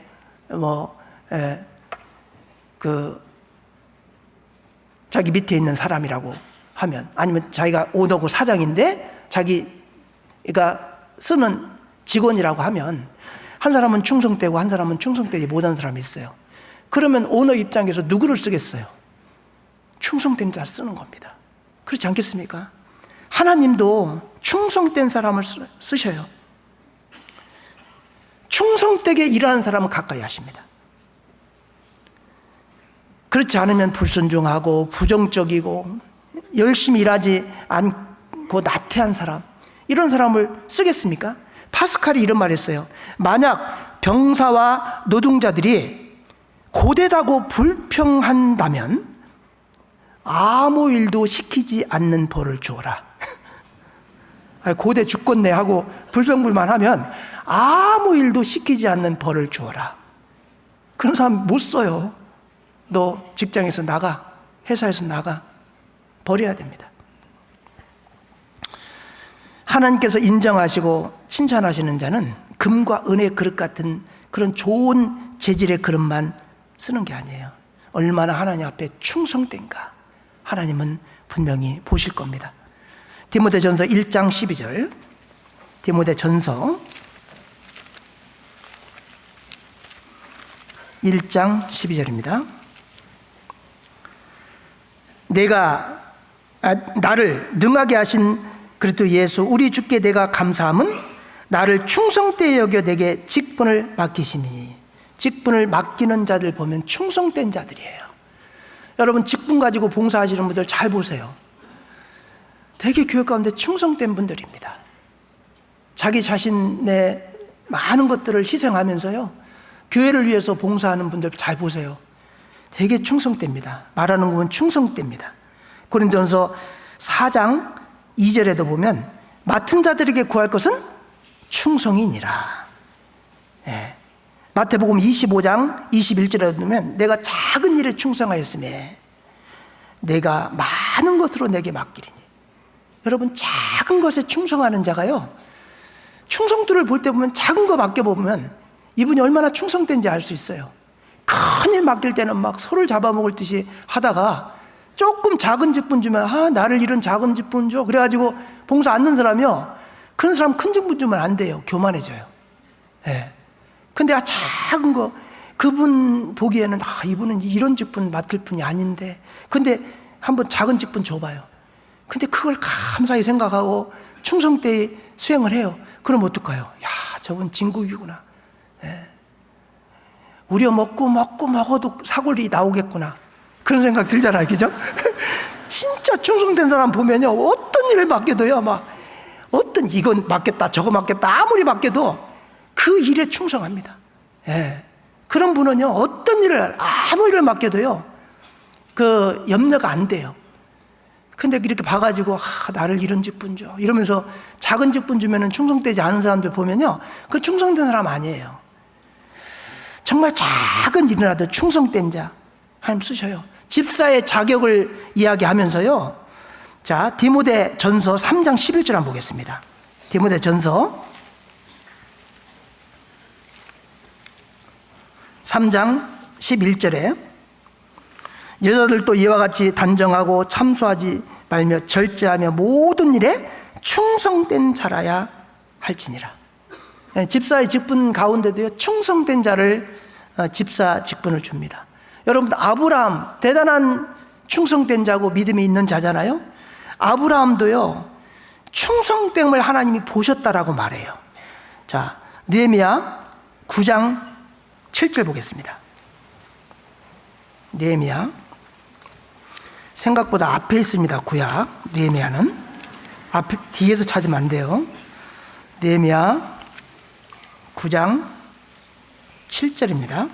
자기 밑에 있는 사람이라고 하면, 아니면 자기가 오너고 사장인데 자기가 쓰는 직원이라고 하면, 한 사람은 충성되고 한 사람은 충성되지 못한 사람이 있어요. 그러면 오너 입장에서 누구를 쓰겠어요? 충성된 자를 쓰는 겁니다. 그렇지 않겠습니까? 하나님도 충성된 사람을 쓰셔요. 충성되게 일하는 사람은 가까이 하십니다. 그렇지 않으면 불순종하고 부정적이고 열심히 일하지 않고 나태한 사람, 이런 사람을 쓰겠습니까? 파스칼이 이런 말을 했어요. 만약 병사와 노동자들이 고되다고 불평한다면 아무 일도 시키지 않는 벌을 주어라. 고대 죽겠네 하고 불평불만하면 아무 일도 시키지 않는 벌을 주어라. 그런 사람 못 써요. 너 직장에서 나가, 회사에서 나가. 버려야 됩니다. 하나님께서 인정하시고 칭찬하시는 자는 금과 은의 그릇 같은 그런 좋은 재질의 그릇만 쓰는 게 아니에요. 얼마나 하나님 앞에 충성된가 하나님은 분명히 보실 겁니다. 디모데전서 1장 12절, 디모데전서 1장 12절입니다. 나를 능하게 하신 그리스도 예수 우리 주께 내가 감사함은 나를 충성되게 여겨 내게 직분을 맡기시니. 직분을 맡기는 자들 보면 충성된 자들이에요. 여러분, 직분 가지고 봉사하시는 분들 잘 보세요. 되게 교회 가운데 충성된 분들입니다. 자기 자신의 많은 것들을 희생하면서요, 교회를 위해서 봉사하는 분들 잘 보세요. 되게 충성됩니다. 말하는 거 보면 충성됩니다. 고린도전서 4장 2절에도 보면 맡은 자들에게 구할 것은 충성이니라. 예. 마태복음 25장 21절에 보면 내가 작은 일에 충성하였음에 내가 많은 것으로 내게 맡기리니. 여러분, 작은 것에 충성하는 자가요, 충성도를 볼 때 보면 작은 거 맡겨보면 이분이 얼마나 충성된지 알 수 있어요. 큰일 맡길 때는 막 소를 잡아먹을 듯이 하다가 조금 작은 직분 주면 나를 이런 작은 직분 줘. 그래가지고 봉사 안 넣는 사람이요, 그런 사람 큰 직분 주면 안 돼요. 교만해져요. 예. 근데 작은 거 그분 보기에는 이분은 이런 직분 맡을 분이 아닌데, 근데 한번 작은 직분 줘봐요. 근데 그걸 감사히 생각하고 충성되이 수행을 해요. 그럼 어떨까요? 야, 저분 진국이구나. 예. 먹어도 사골이 나오겠구나. 그런 생각 들잖아요. 그죠? 진짜 충성된 사람 보면요, 어떤 일을 맡겨도요, 이건 맡겠다, 저거 맡겠다, 아무리 맡겨도 그 일에 충성합니다. 예. 그런 분은요, 어떤 일을, 아무 일을 맡겨도요, 그 염려가 안 돼요. 근데 이렇게 봐가지고, 나를 이런 직분 줘. 이러면서 작은 직분 주면은 충성되지 않은 사람들 보면요, 그 충성된 사람 아니에요. 정말 작은 일이라도 충성된 자, 하나님 쓰셔요. 집사의 자격을 이야기하면서요, 자, 디모데전서 3장 11절 한번 보겠습니다. 디모데전서 3장 11절에 여자들도 이와 같이 단정하고 참소하지 말며 절제하며 모든 일에 충성된 자라야 할지니라. 집사의 직분 가운데도요, 충성된 자를 집사 직분을 줍니다. 여러분, 아브라함 대단한 충성된 자고 믿음이 있는 자잖아요. 아브라함도요, 충성됨을 하나님이 보셨다라고 말해요. 자, 느헤미야 9장 7절 보겠습니다. 느헤미야, 생각보다 앞에 있습니다. 구약 느헤미야는 앞에, 뒤에서 찾으면 안 돼요. 느헤미야 9장 7절입니다.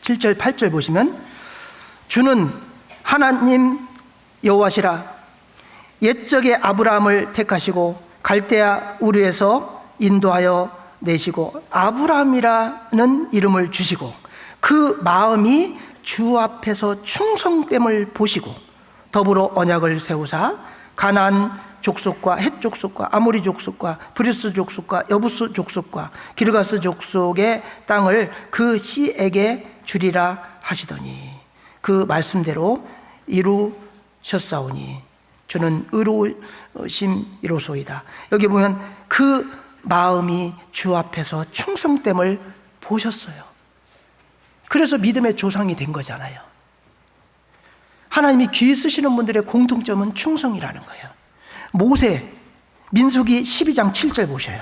7절 8절 보시면, 주는 하나님 여호와시라. 옛적에 아브라함을 택하시고 갈대아 우르에서 인도하여 내시고 아브라함이라는 이름을 주시고 그 마음이 주 앞에서 충성됨을 보시고 더불어 언약을 세우사 가나안 족속과 헷 족속과 아모리 족속과 브리스 족속과 여부스 족속과 기르가스 족속의 땅을 그 씨에게 주리라 하시더니 그 말씀대로 이루셨사오니 주는 의로우심이로소이다. 여기 보면 그 마음이 주 앞에서 충성됨을 보셨어요. 그래서 믿음의 조상이 된 거잖아요. 하나님이 귀 쓰시는 분들의 공통점은 충성이라는 거예요. 모세, 민수기 12장 7절 보셔요.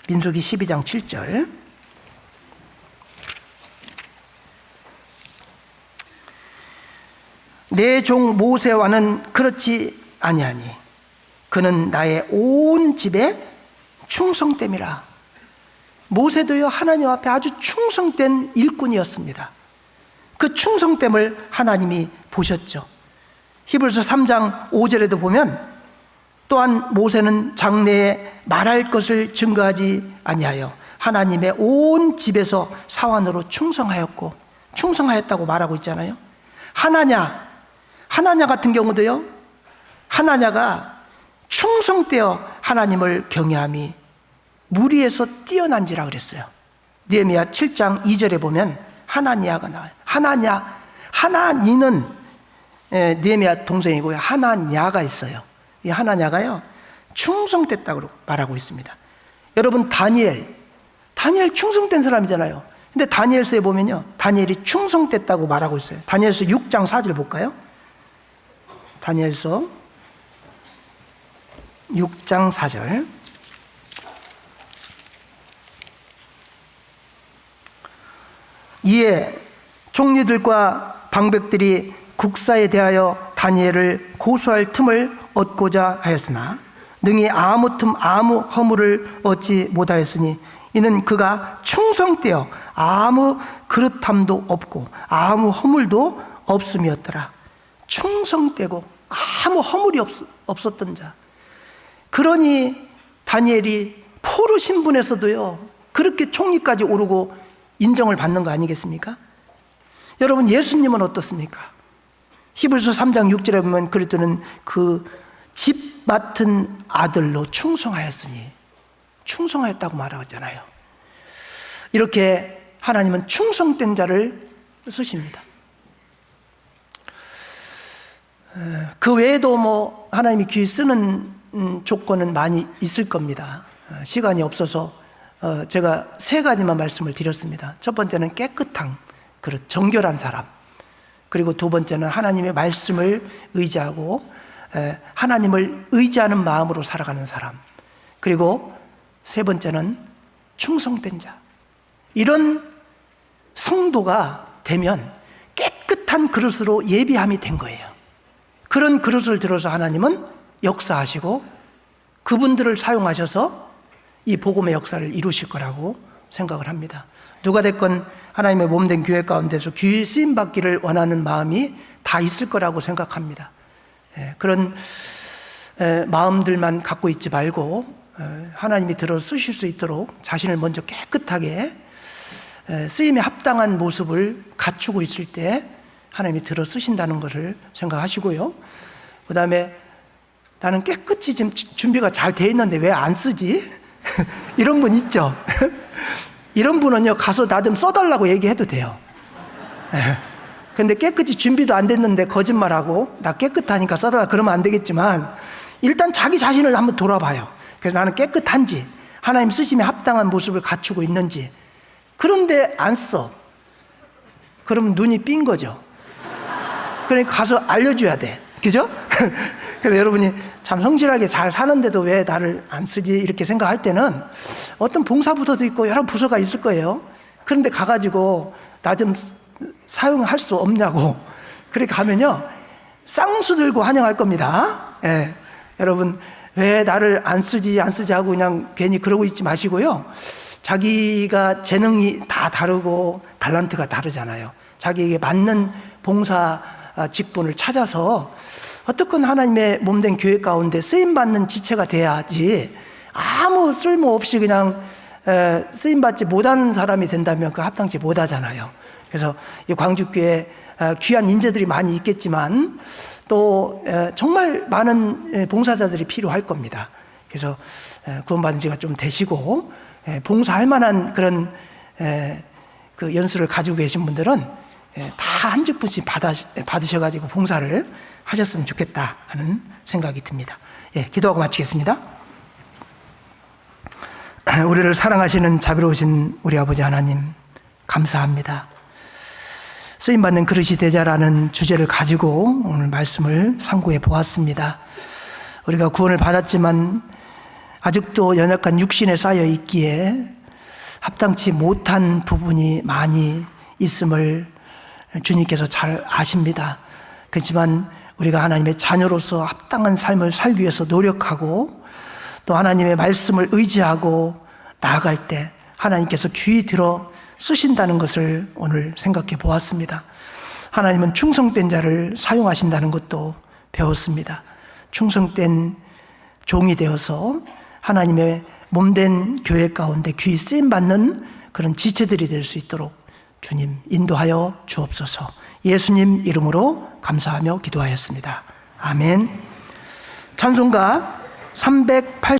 민수기 12장 7절. 내 종 모세와는 그렇지 아니하니 그는 나의 온 집에 충성됨이라. 모세도요 하나님 앞에 아주 충성된 일꾼이었습니다. 그 충성됨을 하나님이 보셨죠. 히브리서 3장 5절에도 보면 또한 모세는 장래에 말할 것을 증거하지 아니하여 하나님의 온 집에서 사환으로 충성하였다고 말하고 있잖아요. 하나냐 같은 경우도요, 하나냐가 충성되어 하나님을 경외함이 무리에서 뛰어난지라 그랬어요. 느헤미야 7장 2절에 보면 하나니아가 나와요. 하나니는 느헤미야 동생이고요, 하나냐가 있어요. 이 하나냐가요 충성됐다고 말하고 있습니다. 여러분, 다니엘 충성된 사람이잖아요. 근데 다니엘서에 보면요 다니엘이 충성됐다고 말하고 있어요. 다니엘서 6장 4절 볼까요? 다니엘서 6장 4절. 이에 총리들과 방백들이 국사에 대하여 다니엘을 고소할 틈을 얻고자 하였으나 능히 아무 틈 아무 허물을 얻지 못하였으니 이는 그가 충성되어 아무 그릇함도 없고 아무 허물도 없음이었더라. 충성되고 아무 허물이 없었던 자. 그러니 다니엘이 포로 신분에서도요 그렇게 총리까지 오르고 인정을 받는 거 아니겠습니까? 여러분, 예수님은 어떻습니까? 히브리서 3장 6절에 보면 그리스도는 그 집 맡은 아들로 충성하였으니, 충성하였다고 말하잖아요. 이렇게 하나님은 충성된 자를 쓰십니다. 그 외에도 하나님이 귀 쓰는 조건은 많이 있을 겁니다. 시간이 없어서 제가 3가지만 말씀을 드렸습니다. 첫 번째는 깨끗한 그릇, 정결한 사람. 그리고 두 번째는 하나님의 말씀을 의지하고 하나님을 의지하는 마음으로 살아가는 사람. 그리고 세 번째는 충성된 자. 이런 성도가 되면 깨끗한 그릇으로 예비함이 된 거예요. 그런 그릇을 들어서 하나님은 역사하시고 그분들을 사용하셔서 이 복음의 역사를 이루실 거라고 생각을 합니다. 누가 됐건 하나님의 몸된 교회 가운데서 귀 쓰임 받기를 원하는 마음이 다 있을 거라고 생각합니다. 그런 마음들만 갖고 있지 말고 하나님이 들어 쓰실 수 있도록 자신을 먼저 깨끗하게 쓰임에 합당한 모습을 갖추고 있을 때 하나님이 들어 쓰신다는 것을 생각하시고요. 그 다음에 나는 깨끗이 지금 준비가 잘 돼 있는데 왜 안 쓰지? 이런 분 있죠? 이런 분은요 가서 나 좀 써달라고 얘기해도 돼요. 근데 깨끗이 준비도 안 됐는데 거짓말하고 나 깨끗하니까 써달라 그러면 안 되겠지만 일단 자기 자신을 한번 돌아봐요. 그래서 나는 깨끗한지 하나님 쓰심에 합당한 모습을 갖추고 있는지. 그런데 안 써. 그러면 눈이 삔 거죠. 그러니까 가서 알려줘야 돼. 그죠? 그래서 여러분이 참 성실하게 잘 사는데도 왜 나를 안 쓰지 이렇게 생각할 때는 어떤 봉사부서도 있고 여러 부서가 있을 거예요. 그런데 가가지고 나 좀 사용할 수 없냐고 그렇게 가면요 쌍수 들고 환영할 겁니다. 여러분, 왜 나를 안 쓰지 하고 그냥 괜히 그러고 있지 마시고요. 자기가 재능이 다 다르고 달란트가 다르잖아요. 자기에게 맞는 봉사 직분을 찾아서 어떻건 하나님의 몸된 교회 가운데 쓰임받는 지체가 돼야지, 아무 쓸모없이 그냥 쓰임받지 못하는 사람이 된다면 그 합당치 못하잖아요. 그래서 이 광주교회 귀한 인재들이 많이 있겠지만 또 정말 많은 봉사자들이 필요할 겁니다. 그래서 구원받은 지가 좀 되시고 봉사할 만한 그런 그 연수를 가지고 계신 분들은 다 한 직분씩 받으셔가지고 봉사를 하셨으면 좋겠다 하는 생각이 듭니다. 기도하고 마치겠습니다. 우리를 사랑하시는 자비로우신 우리 아버지 하나님, 감사합니다. 쓰임받는 그릇이 되자라는 주제를 가지고 오늘 말씀을 상고해 보았습니다. 우리가 구원을 받았지만 아직도 연약한 육신에 쌓여 있기에 합당치 못한 부분이 많이 있음을 주님께서 잘 아십니다. 그렇지만 우리가 하나님의 자녀로서 합당한 삶을 살기 위해서 노력하고 또 하나님의 말씀을 의지하고 나아갈 때 하나님께서 귀히 들어 쓰신다는 것을 오늘 생각해 보았습니다. 하나님은 충성된 자를 사용하신다는 것도 배웠습니다. 충성된 종이 되어서 하나님의 몸된 교회 가운데 귀히 쓰임받는 그런 지체들이 될 수 있도록 주님 인도하여 주옵소서. 예수님 이름으로 감사하며 기도하였습니다. 아멘. 찬송가 380